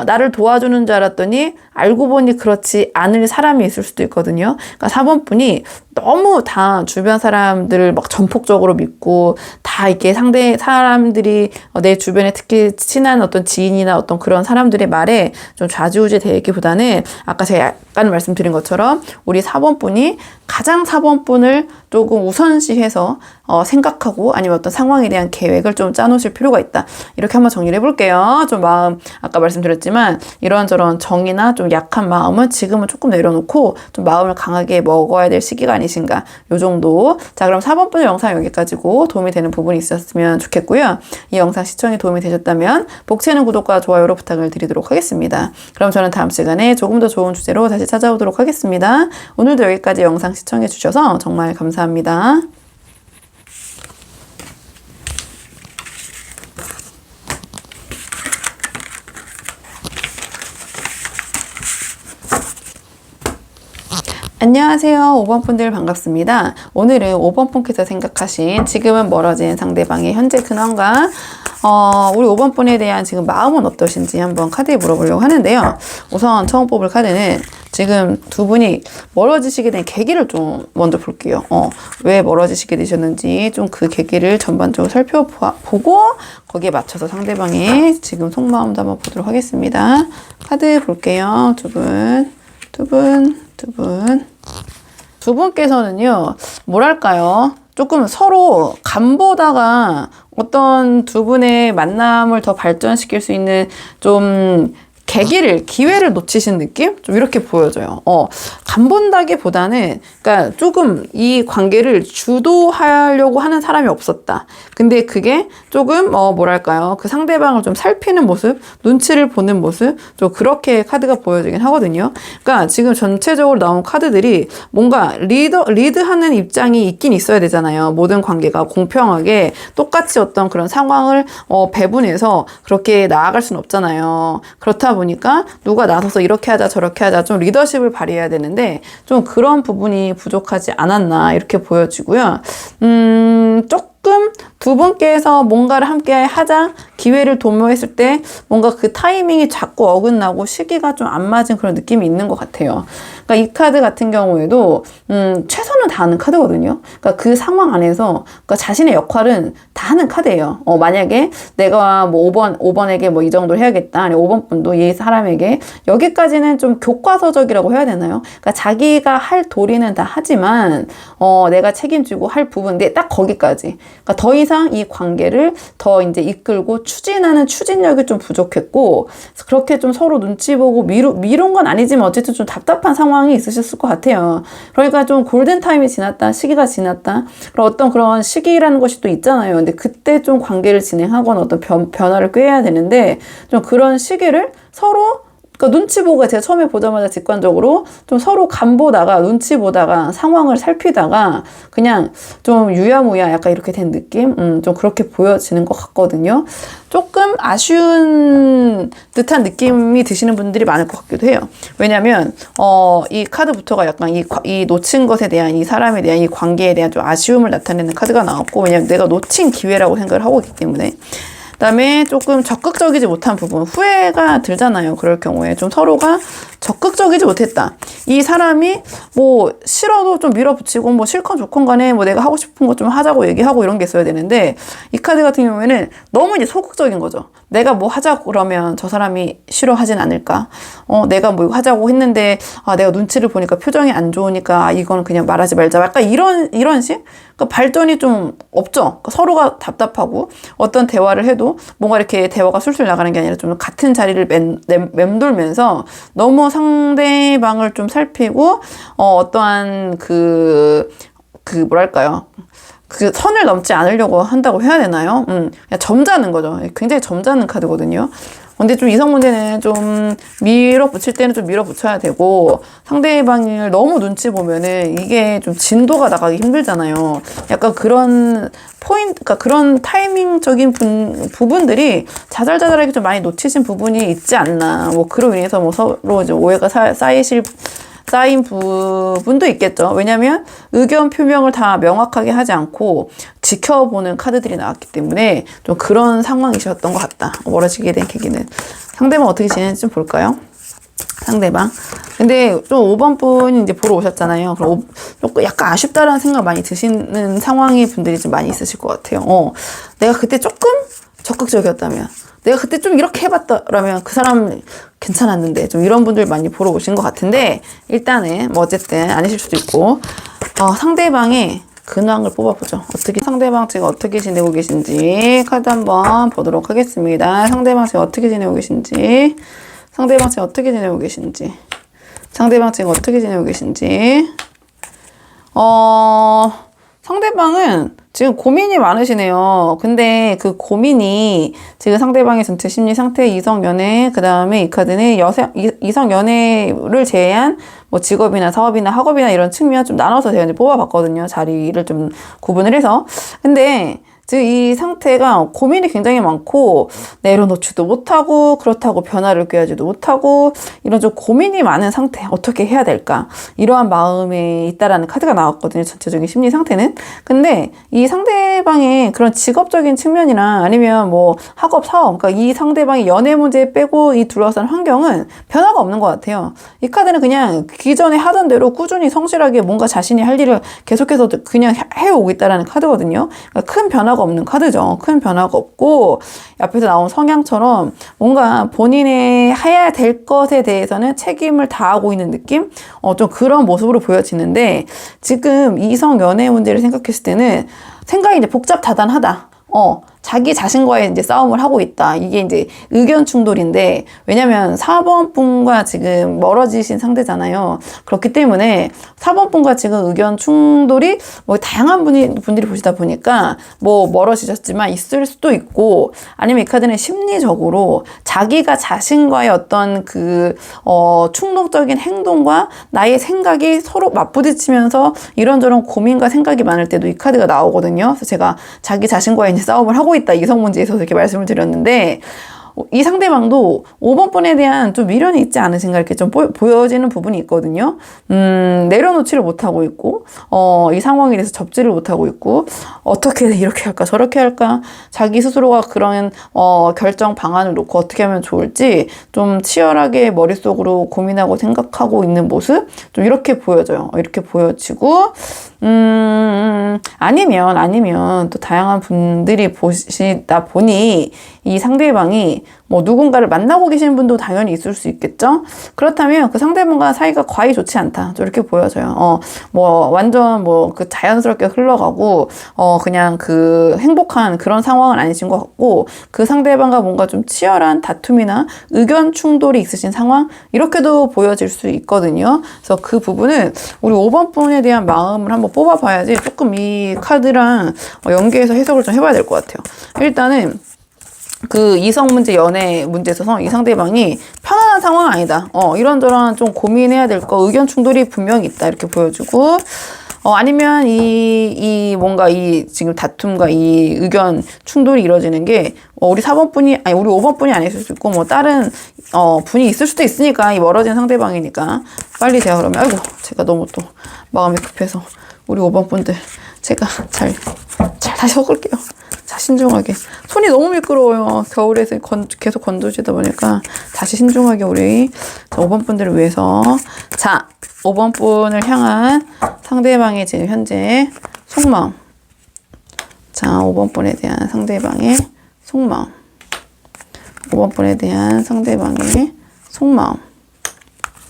나를 도와주는 줄 알았더니 알고 보니 그렇지 않을 사람이 있을 수도 있거든요. 그러니까 4번 분이 너무 다 주변 사람들을 막 전폭적으로 믿고 다 이렇게 상대 사람들이 내 주변에 특히 친한 어떤 지인이나 어떤 그런 사람들의 말에 좀 좌지우지 되기보다는 아까 제가 약간 말씀드린 것처럼 우리 4번 분이 가장 4번 분을 조금 우선시해서 생각하고 아니면 어떤 상황에 대한 계획을 좀 짜놓으실 필요가 있다. 이렇게 한번 정리를 해볼게요. 좀 마음, 아까 말씀드렸지만 이런저런 정이나 좀 약한 마음은 지금은 조금 내려놓고 좀 마음을 강하게 먹어야 될 시기가 아니신가. 요 정도. 자, 그럼 4번 분의 영상 여기까지고 도움이 되는 부분이 있었으면 좋겠고요. 이 영상 시청이 도움이 되셨다면 복채는 구독과 좋아요로 부탁을 드리도록 하겠습니다. 그럼 저는 다음 시간에 조금 더 좋은 주제로 다시 찾아오도록 하겠습니다. 오늘도 여기까지 영상 시청해 주셔서 정말 감사합니다. 안녕하세요. 5번 분들 반갑습니다. 오늘은 5번 분께서 생각하신 지금은 멀어진 상대방의 현재 근황과 우리 5번 분에 대한 지금 마음은 어떠신지 한번 카드에 물어보려고 하는데요. 우선 처음 뽑을 카드는 지금 두 분이 멀어지시게 된 계기를 좀 먼저 볼게요. 왜 멀어지시게 되셨는지 좀 그 계기를 전반적으로 살펴보고 거기에 맞춰서 상대방의 지금 속마음도 한번 보도록 하겠습니다. 카드 볼게요. 두 분께서는요, 뭐랄까요? 조금 서로 간보다가 어떤 두 분의 만남을 더 발전시킬 수 있는 좀 기회를 놓치신 느낌? 좀 이렇게 보여져요. 간본다기보다는, 그러니까 조금 이 관계를 주도하려고 하는 사람이 없었다. 근데 그게 조금, 뭐랄까요. 그 상대방을 좀 살피는 모습, 눈치를 보는 모습, 좀 그렇게 카드가 보여지긴 하거든요. 그러니까 지금 전체적으로 나온 카드들이 뭔가 리드하는 입장이 있긴 있어야 되잖아요. 모든 관계가 공평하게 똑같이 어떤 그런 상황을, 배분해서 그렇게 나아갈 수는 없잖아요. 그렇다 보니까 누가 나서서 이렇게 하자 저렇게 하자 좀 리더십을 발휘해야 되는데 좀 그런 부분이 부족하지 않았나 이렇게 보여지고요. 조금 두 분께서 뭔가를 함께 하자 기회를 도모했을 때 뭔가 그 타이밍이 자꾸 어긋나고 시기가 좀 안 맞은 그런 느낌이 있는 것 같아요. 그러니까 이 카드 같은 경우에도 최선을 다하는 카드거든요. 그러니까 그 상황 안에서 그러니까 자신의 역할은 다 하는 카드예요. 만약에 내가 뭐 5번에게 뭐 이 정도를 해야겠다. 아니 5번 분도 이 사람에게 여기까지는 좀 교과서적이라고 해야 되나요? 그러니까 자기가 할 도리는 다 하지만 내가 책임지고 할 부분인데 딱 거기까지. 그러니까 더 이상 이 관계를 더 이제 이끌고 추진하는 추진력이 좀 부족했고 그렇게 좀 서로 눈치 보고 미룬 건 아니지만 어쨌든 좀 답답한 상황이 있으셨을 것 같아요. 그러니까 좀 골든타임이 지났다, 시기가 지났다. 그런 어떤 그런 시기라는 것이 또 있잖아요. 근데 그때 좀 관계를 진행하거나 어떤 변화를 꾀해야 되는데 좀 그런 시기를 서로 그러니까 눈치 보고 제가 처음에 보자마자 직관적으로 좀 서로 간보다가 눈치 보다가 상황을 살피다가 그냥 좀 유야무야 약간 이렇게 된 느낌? 좀 그렇게 보여지는 것 같거든요. 조금 아쉬운 듯한 느낌이 드시는 분들이 많을 것 같기도 해요. 왜냐면 이 카드부터가 약간 이 놓친 것에 대한 이 사람에 대한 이 관계에 대한 좀 아쉬움을 나타내는 카드가 나왔고 왜냐면 내가 놓친 기회라고 생각을 하고 있기 때문에 그다음에 조금 적극적이지 못한 부분, 후회가 들잖아요. 그럴 경우에 좀 서로가 적극적이지 못했다. 이 사람이 뭐 싫어도 좀 밀어붙이고 뭐 싫건 좋건 간에 뭐 내가 하고 싶은 거 좀 하자고 얘기하고 이런 게 있어야 되는데 이 카드 같은 경우에는 너무 이제 소극적인 거죠. 내가 뭐 하자고 그러면 저 사람이 싫어하진 않을까? 내가 뭐 이거 하자고 했는데 내가 눈치를 보니까 표정이 안 좋으니까 이거는 그냥 말하지 말자. 약간 이런 식? 그러니까 발전이 좀 없죠. 그러니까 서로가 답답하고 어떤 대화를 해도 뭔가 이렇게 대화가 술술 나가는 게 아니라 좀 같은 자리를 맴돌면서 너무 상대방을 좀 살피고, 어떠한 뭐랄까요. 그 선을 넘지 않으려고 한다고 해야 되나요? 그냥 점잖은 거죠. 굉장히 점잖은 카드거든요. 근데 좀 이성 문제는 좀 밀어붙일 때는 좀 밀어붙여야 되고, 상대방을 너무 눈치 보면은 이게 좀 진도가 나가기 힘들잖아요. 약간 그런 그러니까 그런 타이밍적인 부분들이 자잘자잘하게 좀 많이 놓치신 부분이 있지 않나. 뭐 그로 인해서 뭐 서로 이제 오해가 쌓인 부분도 있겠죠. 왜냐면 의견 표명을 다 명확하게 하지 않고 지켜보는 카드들이 나왔기 때문에 좀 그런 상황이셨던 것 같다. 멀어지게 된 계기는. 상대방 어떻게 지내는지 좀 볼까요? 상대방. 근데 좀 5번 분이 이제 보러 오셨잖아요. 그럼 조금 약간 아쉽다라는 생각 많이 드시는 상황의 분들이 좀 많이 있으실 것 같아요. 내가 그때 조금 적극적이었다면, 내가 그때 좀 이렇게 해봤다라면 그 사람 괜찮았는데, 좀 이런 분들 많이 보러 오신 것 같은데, 일단은 뭐 어쨌든 아니실 수도 있고, 상대방의 근황을 뽑아보죠. 상대방 지금 어떻게 지내고 계신지 카드 한번 보도록 하겠습니다. 상대방 지금 어떻게 지내고 계신지, 상대방 지금 어떻게 지내고 계신지, 상대방 지금 어떻게 지내고 계신지. 상대방은 지금 고민이 많으시네요. 근데 그 고민이 지금 상대방의 전체 심리 상태, 이성 연애, 그 다음에 이 카드는 이성 연애를 제외한 뭐 직업이나 사업이나 학업이나 이런 측면 좀 나눠서 제가 이제 뽑아봤거든요. 자리를 좀 구분을 해서. 근데 지금 이 상태가 고민이 굉장히 많고, 내려놓지도 못하고, 그렇다고 변화를 꾀하지도 못하고, 이런 좀 고민이 많은 상태, 어떻게 해야 될까? 이러한 마음에 있다라는 카드가 나왔거든요. 전체적인 심리 상태는. 근데 이 상대방의 그런 직업적인 측면이나 아니면 뭐 학업, 사업, 그러니까 이 상대방의 연애 문제 빼고 이 둘러싼 환경은 변화가 없는 것 같아요. 이 카드는 그냥 기존에 하던 대로 꾸준히 성실하게 뭔가 자신이 할 일을 계속해서 그냥 해오고 있다라는 카드거든요. 그러니까 큰 변화가 없는 카드죠. 큰 변화가 없고, 앞에서 나온 성향처럼 뭔가 본인의 해야 될 것에 대해서는 책임을 다하고 있는 느낌? 좀 그런 모습으로 보여지는데, 지금 이성 연애 문제를 생각했을 때는 생각이 이제 복잡다단하다. 자기 자신과의 이제 싸움을 하고 있다. 이게 이제 의견 충돌인데, 왜냐면 4번 분과 지금 멀어지신 상대잖아요. 그렇기 때문에 4번 분과 지금 의견 충돌이 뭐 다양한 분들이 보시다 보니까 뭐 멀어지셨지만 있을 수도 있고, 아니면 이 카드는 심리적으로 자기가 자신과의 어떤 충동적인 행동과 나의 생각이 서로 맞부딪히면서 이런저런 고민과 생각이 많을 때도 이 카드가 나오거든요. 그래서 제가 자기 자신과의 이제 싸움을 하고 있다, 이성 문제에서 이렇게 말씀을 드렸는데, 이 상대방도 5번 분에 대한 좀 미련이 있지 않으신가 이렇게 좀 보여지는 부분이 있거든요. 내려놓지를 못하고 있고, 이 상황에 대해서 접지를 못하고 있고, 어떻게 이렇게 할까 저렇게 할까, 자기 스스로가 그런 결정 방안을 놓고 어떻게 하면 좋을지 좀 치열하게 머릿속으로 고민하고 생각하고 있는 모습, 좀 이렇게 보여져요. 이렇게 보여지고, 아니면 또 다양한 분들이 보시다 보니 이 상대방이 뭐 누군가를 만나고 계시는 분도 당연히 있을 수 있겠죠? 그렇다면 그 상대방과 사이가 과히 좋지 않다. 이렇게 보여져요. 뭐 완전 뭐 그 자연스럽게 흘러가고, 그냥 그 행복한 그런 상황은 아니신 것 같고, 그 상대방과 뭔가 좀 치열한 다툼이나 의견 충돌이 있으신 상황, 이렇게도 보여질 수 있거든요. 그래서 그 부분은 우리 5번 분에 대한 마음을 한번 뽑아봐야지 조금 이 카드랑 연계해서 해석을 좀 해봐야 될 것 같아요. 일단은 그 이성 문제, 연애 문제에 있어서 이 상대방이 편안한 상황은 아니다. 이런저런 좀 고민해야 될 거, 의견 충돌이 분명히 있다. 이렇게 보여주고, 아니면 뭔가 지금 다툼과 이 의견 충돌이 이루어지는 게, 우리 4번 분이, 아니, 우리 5번 분이 아닐 수도 있고, 뭐, 다른, 분이 있을 수도 있으니까, 이 멀어진 상대방이니까. 빨리 제가 그러면, 제가 너무 또 마음이 급해서, 우리 5번 분들, 제가 잘 다시 섞을게요. 자, 신중하게. 손이 너무 미끄러워요. 겨울에서 계속 건조지다 보니까 다시 신중하게 우리 5번 분들을 위해서. 자, 5번 분을 향한 상대방의 지금 현재 속마음. 자, 5번 분에 대한 상대방의 속마음. 5번 분에 대한 상대방의 속마음.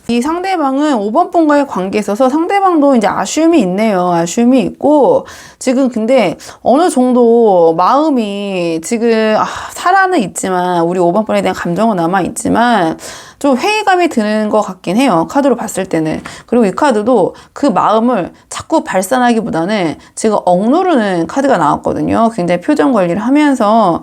이 상대방은 5번 분과의 관계에 있어서 상대방도 이제 아쉬움이 있네요. 아쉬움이 있고, 지금 근데 어느 정도 마음이 지금, 살아는 있지만, 우리 5번 분에 대한 감정은 남아있지만, 좀 회의감이 드는 것 같긴 해요. 카드로 봤을 때는. 그리고 이 카드도 그 마음을 자꾸 발산하기보다는 지금 억누르는 카드가 나왔거든요. 굉장히 표정 관리를 하면서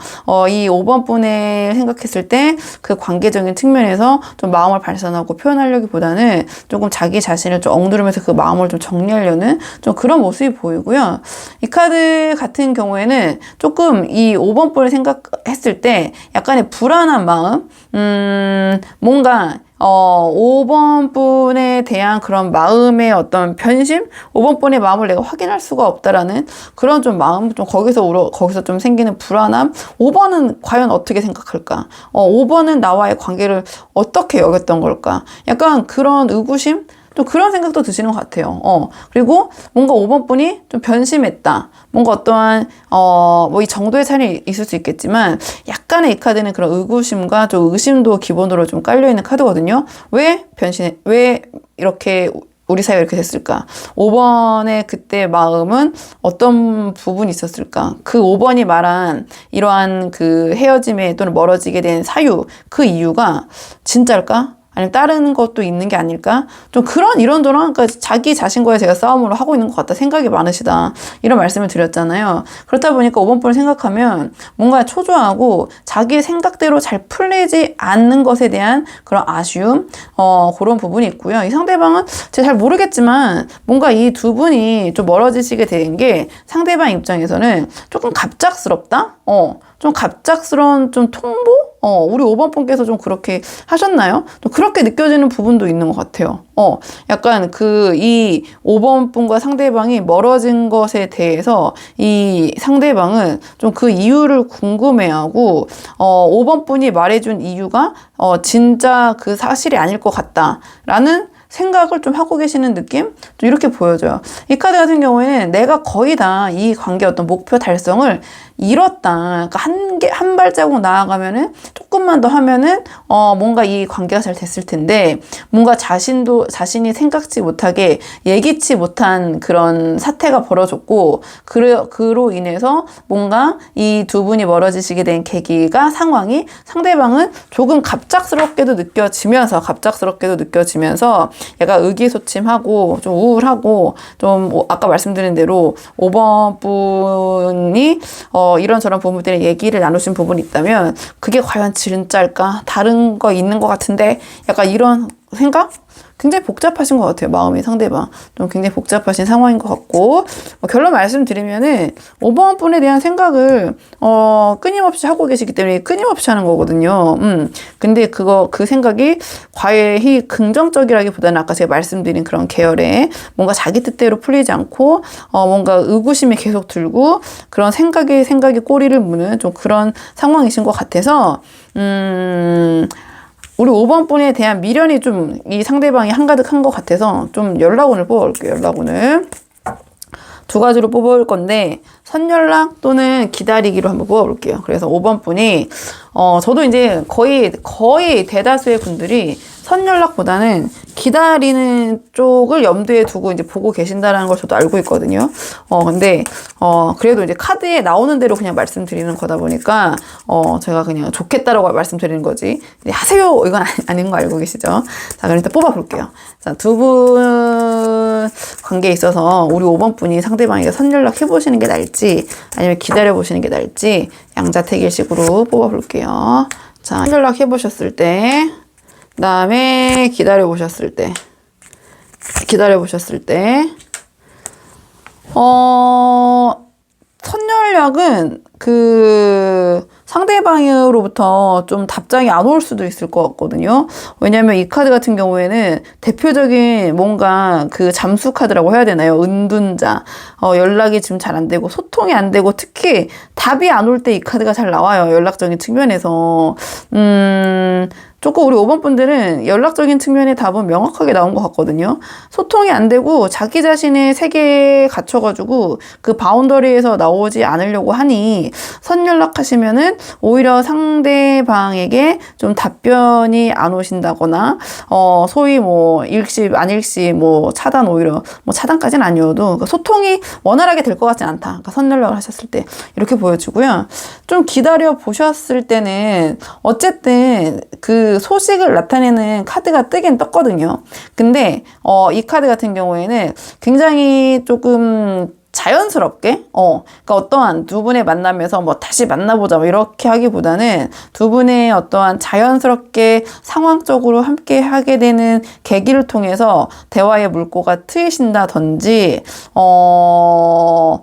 이 5번 분을 생각했을 때 그 관계적인 측면에서 좀 마음을 발산하고 표현하려기보다는 조금 자기 자신을 좀 억누르면서 그 마음을 좀 정리하려는 좀 그런 모습이 보이고요. 이 카드 같은 경우에는 조금 이 5번 분을 생각했을 때 약간의 불안한 마음, 뭔가 5번 분에 대한 그런 마음의 어떤 변심? 5번 분의 마음을 내가 확인할 수가 없다라는 그런 좀 마음, 좀 거기서 좀 생기는 불안함? 5번은 과연 어떻게 생각할까? 5번은 나와의 관계를 어떻게 여겼던 걸까? 약간 그런 의구심? 좀 그런 생각도 드시는 것 같아요. 그리고 뭔가 5번 분이 좀 변심했다. 뭔가 어떠한, 뭐 이 정도의 차이는 있을 수 있겠지만, 약간의 이 카드는 그런 의구심과 좀 의심도 기본으로 좀 깔려있는 카드거든요. 왜 이렇게 우리 사이가 이렇게 됐을까? 5번의 그때 마음은 어떤 부분이 있었을까? 그 5번이 말한 이러한 그 헤어짐에 또는 멀어지게 된 사유, 그 이유가 진짜일까? 아니면 다른 것도 있는 게 아닐까? 좀 그런 이런저런, 그러니까 자기 자신과의 제가 싸움으로 하고 있는 것 같다. 생각이 많으시다. 이런 말씀을 드렸잖아요. 그렇다 보니까 5번 분을 생각하면 뭔가 초조하고 자기 생각대로 잘 풀리지 않는 것에 대한 그런 아쉬움, 그런 부분이 있고요. 이 상대방은 제가 잘 모르겠지만 뭔가 이 두 분이 좀 멀어지시게 된 게 상대방 입장에서는 조금 갑작스럽다? 좀 갑작스러운 좀 통보? 우리 5번 분께서 좀 그렇게 하셨나요? 좀 그렇게 느껴지는 부분도 있는 것 같아요. 약간 이 5번 분과 상대방이 멀어진 것에 대해서 이 상대방은 좀 그 이유를 궁금해하고, 5번 분이 말해준 이유가, 진짜 그 사실이 아닐 것 같다라는 생각을 좀 하고 계시는 느낌? 좀 이렇게 보여져요. 이 카드 같은 경우에는 내가 거의 다 이 관계의 어떤 목표 달성을 이뤘다. 그러니까 한 발자국 나아가면은 조금만 더 하면은 뭔가 이 관계가 잘 됐을 텐데, 뭔가 자신이 생각지 못하게 예기치 못한 그런 사태가 벌어졌고, 그로 인해서 뭔가 이 두 분이 멀어지시게 된 상황이 상대방은 조금 갑작스럽게도 느껴지면서 약간 의기소침하고 좀 우울하고 좀 아까 말씀드린 대로 5번 분이 이런저런 부분들의 얘기를 나누신 부분이 있다면 그게 과연 진짜일까? 다른 거 있는 것 같은데 약간 이런 생각? 굉장히 복잡하신 것 같아요. 마음이 상대방. 좀 굉장히 복잡하신 상황인 것 같고, 결론 말씀드리면은 5번 분에 대한 생각을 끊임없이 하고 계시기 때문에 끊임없이 하는 거거든요. 근데 그 생각이 과히 긍정적이라기보다는 아까 제가 말씀드린 그런 계열의 뭔가 자기 뜻대로 풀리지 않고 뭔가 의구심이 계속 들고 그런 생각이 꼬리를 무는 좀 그런 상황이신 것 같아서 우리 5번 분에 대한 미련이 좀 이 상대방이 한가득한 것 같아서 좀 연락운을 뽑아볼게요. 연락운을. 두 가지로 뽑아볼 건데 선연락 또는 기다리기로 한번 뽑아볼게요. 그래서 5번 분이 저도 이제 거의 대다수의 분들이 선연락보다는 기다리는 쪽을 염두에 두고 이제 보고 계신다는 걸 저도 알고 있거든요. 근데 그래도 이제 카드에 나오는 대로 그냥 말씀드리는 거다 보니까 제가 그냥 좋겠다라고 말씀드리는 거지. 하세요 이건 아닌 거 알고 계시죠? 자, 그럼 일단 뽑아볼게요. 자, 두 분 관계에 있어서 우리 5번 분이 상대방에게 선연락 해보시는 게 나을지 아니면 기다려보시는 게 나을지 양자택일식으로 뽑아볼게요. 자, 선연락 해보셨을 때, 그 다음에 기다려보셨을 때, 선연락은 상대방으로부터 좀 답장이 안 올 수도 있을 것 같거든요. 왜냐면 이 카드 같은 경우에는 대표적인 뭔가 잠수 카드라고 해야 되나요? 은둔자. 연락이 지금 잘 안 되고 소통이 안 되고 특히 답이 안 올 때 이 카드가 잘 나와요. 연락적인 측면에서. 조금 우리 5번 분들은 연락적인 측면의 답은 명확하게 나온 것 같거든요. 소통이 안 되고 자기 자신의 세계에 갇혀가지고 그 바운더리에서 나오지 않으려고 하니 선연락하시면은 오히려 상대방에게 좀 답변이 안 오신다거나 소위 뭐 일시 안일시 뭐 차단 오히려 뭐 차단까지는 아니어도 그러니까 소통이 원활하게 될 것 같진 않다. 그러니까 선연락을 하셨을 때 이렇게 보여지고요. 좀 기다려 보셨을 때는 어쨌든 그 소식을 나타내는 카드가 뜨긴 떴거든요. 근데 이 카드 같은 경우에는 굉장히 조금 자연스럽게, 그러니까 어떠한 두 분의 만남에서 뭐 다시 만나보자 뭐 이렇게 하기보다는 두 분의 어떠한 자연스럽게 상황적으로 함께 하게 되는 계기를 통해서 대화의 물꼬가 트이신다든지, 어떤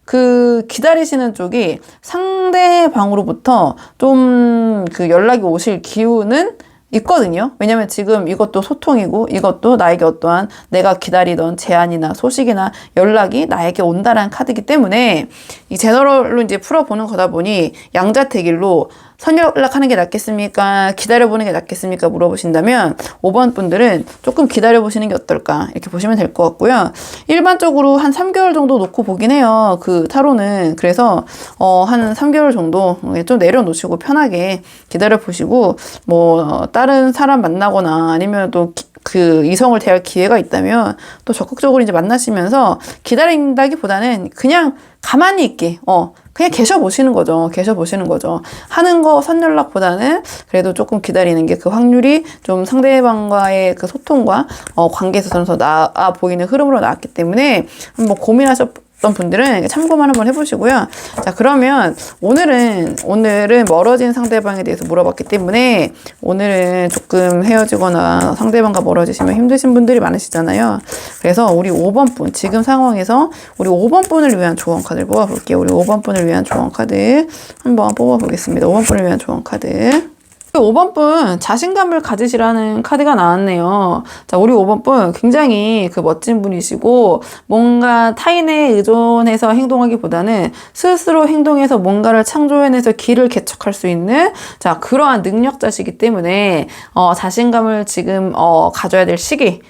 그 기다리시는 쪽이 상대방으로부터 좀 그 연락이 오실 기운은 있거든요. 왜냐면 지금 이것도 소통이고 이것도 나에게 어떠한 내가 기다리던 제안이나 소식이나 연락이 나에게 온다라는 카드이기 때문에 이 제너럴로 이제 풀어보는 거다 보니 양자택일로 선연락하는 게 낫겠습니까? 기다려보는 게 낫겠습니까? 물어보신다면 5번 분들은 조금 기다려보시는 게 어떨까? 이렇게 보시면 될 것 같고요. 일반적으로 한 3개월 정도 놓고 보긴 해요. 그 타로는. 그래서 한 3개월 정도 좀 내려놓으시고 편하게 기다려보시고 뭐 다른 사람 만나거나 아니면 또 그 이성을 대할 기회가 있다면 또 적극적으로 이제 만나시면서 기다린다기보다는 그냥 가만히 있게, 그냥 계셔보시는 거죠. 계셔보시는 거죠. 하는 거 선연락보다는 그래도 조금 기다리는 게 그 확률이 좀 상대방과의 그 소통과 관계에서 더 나아 보이는 흐름으로 나왔기 때문에 한번 고민하셨던 분들은 참고만 한번 해보시고요. 자, 그러면 오늘은 멀어진 상대방에 대해서 물어봤기 때문에 오늘은 조금 헤어지거나 상대방과 멀어지시면 힘드신 분들이 많으시잖아요. 그래서 우리 5번 분, 지금 상황에서 우리 5번 분을 위한 조언 카드를 뽑아볼게요. 우리 5번 분을 위한 조언 카드 한번 뽑아보겠습니다. 5번 분을 위한 조언 카드. 5번 분 자신감을 가지시라는 카드가 나왔네요. 자, 우리 5번 분 굉장히 그 멋진 분이시고 뭔가 타인에 의존해서 행동하기보다는 스스로 행동해서 뭔가를 창조해내서 길을 개척할 수 있는 자, 그러한 능력자시기 때문에 자신감을 지금 가져야 될 시기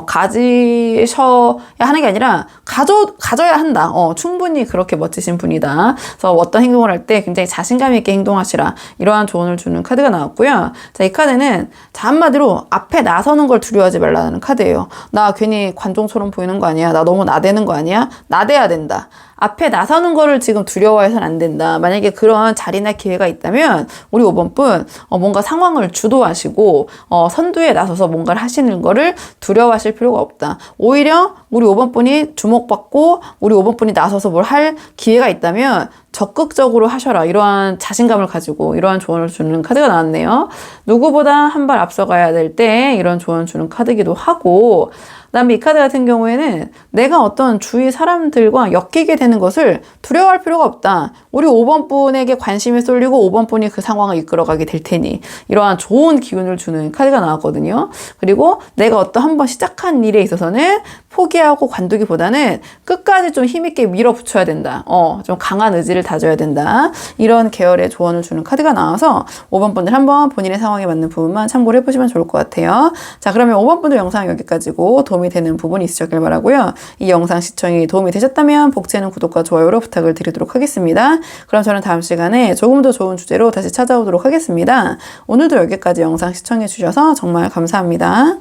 가지셔야 하는 게 아니라 가져야 한다. 충분히 그렇게 멋지신 분이다. 그래서 어떤 행동을 할 때 굉장히 자신감 있게 행동하시라. 이러한 조언을 주는 카드가 나왔고요. 자, 이 카드는 한마디로 앞에 나서는 걸 두려워하지 말라는 카드예요. 나 괜히 관종처럼 보이는 거 아니야? 나 너무 나대는 거 아니야? 나대야 된다. 앞에 나서는 거를 지금 두려워해서는 안 된다. 만약에 그런 자리나 기회가 있다면 우리 5번 분 뭔가 상황을 주도하시고 선두에 나서서 뭔가를 하시는 거를 두려워하실 필요가 없다. 오히려 우리 5번 분이 주목받고 우리 5번 분이 나서서 뭘 할 기회가 있다면 적극적으로 하셔라. 이러한 자신감을 가지고 이러한 조언을 주는 카드가 나왔네요. 누구보다 한 발 앞서가야 될 때 이런 조언을 주는 카드이기도 하고, 그다음에 이 카드 같은 경우에는 내가 어떤 주위 사람들과 엮이게 되는 것을 두려워할 필요가 없다. 우리 5번 분에게 관심이 쏠리고 5번 분이 그 상황을 이끌어가게 될 테니 이러한 좋은 기운을 주는 카드가 나왔거든요. 그리고 내가 어떤 한번 시작한 일에 있어서는 포기하고 관두기보다는 끝까지 좀 힘있게 밀어붙여야 된다. 좀 강한 의지를 다져야 된다. 이런 계열의 조언을 주는 카드가 나와서 5번 분들 한번 본인의 상황에 맞는 부분만 참고를 해보시면 좋을 것 같아요. 자, 그러면 5번 분들 영상 여기까지고 도움이 되는 부분이 있으셨길 바라고요. 이 영상 시청이 도움이 되셨다면 복제는 구독과 좋아요로 부탁을 드리도록 하겠습니다. 그럼 저는 다음 시간에 조금 더 좋은 주제로 다시 찾아오도록 하겠습니다. 오늘도 여기까지 영상 시청해 주셔서 정말 감사합니다.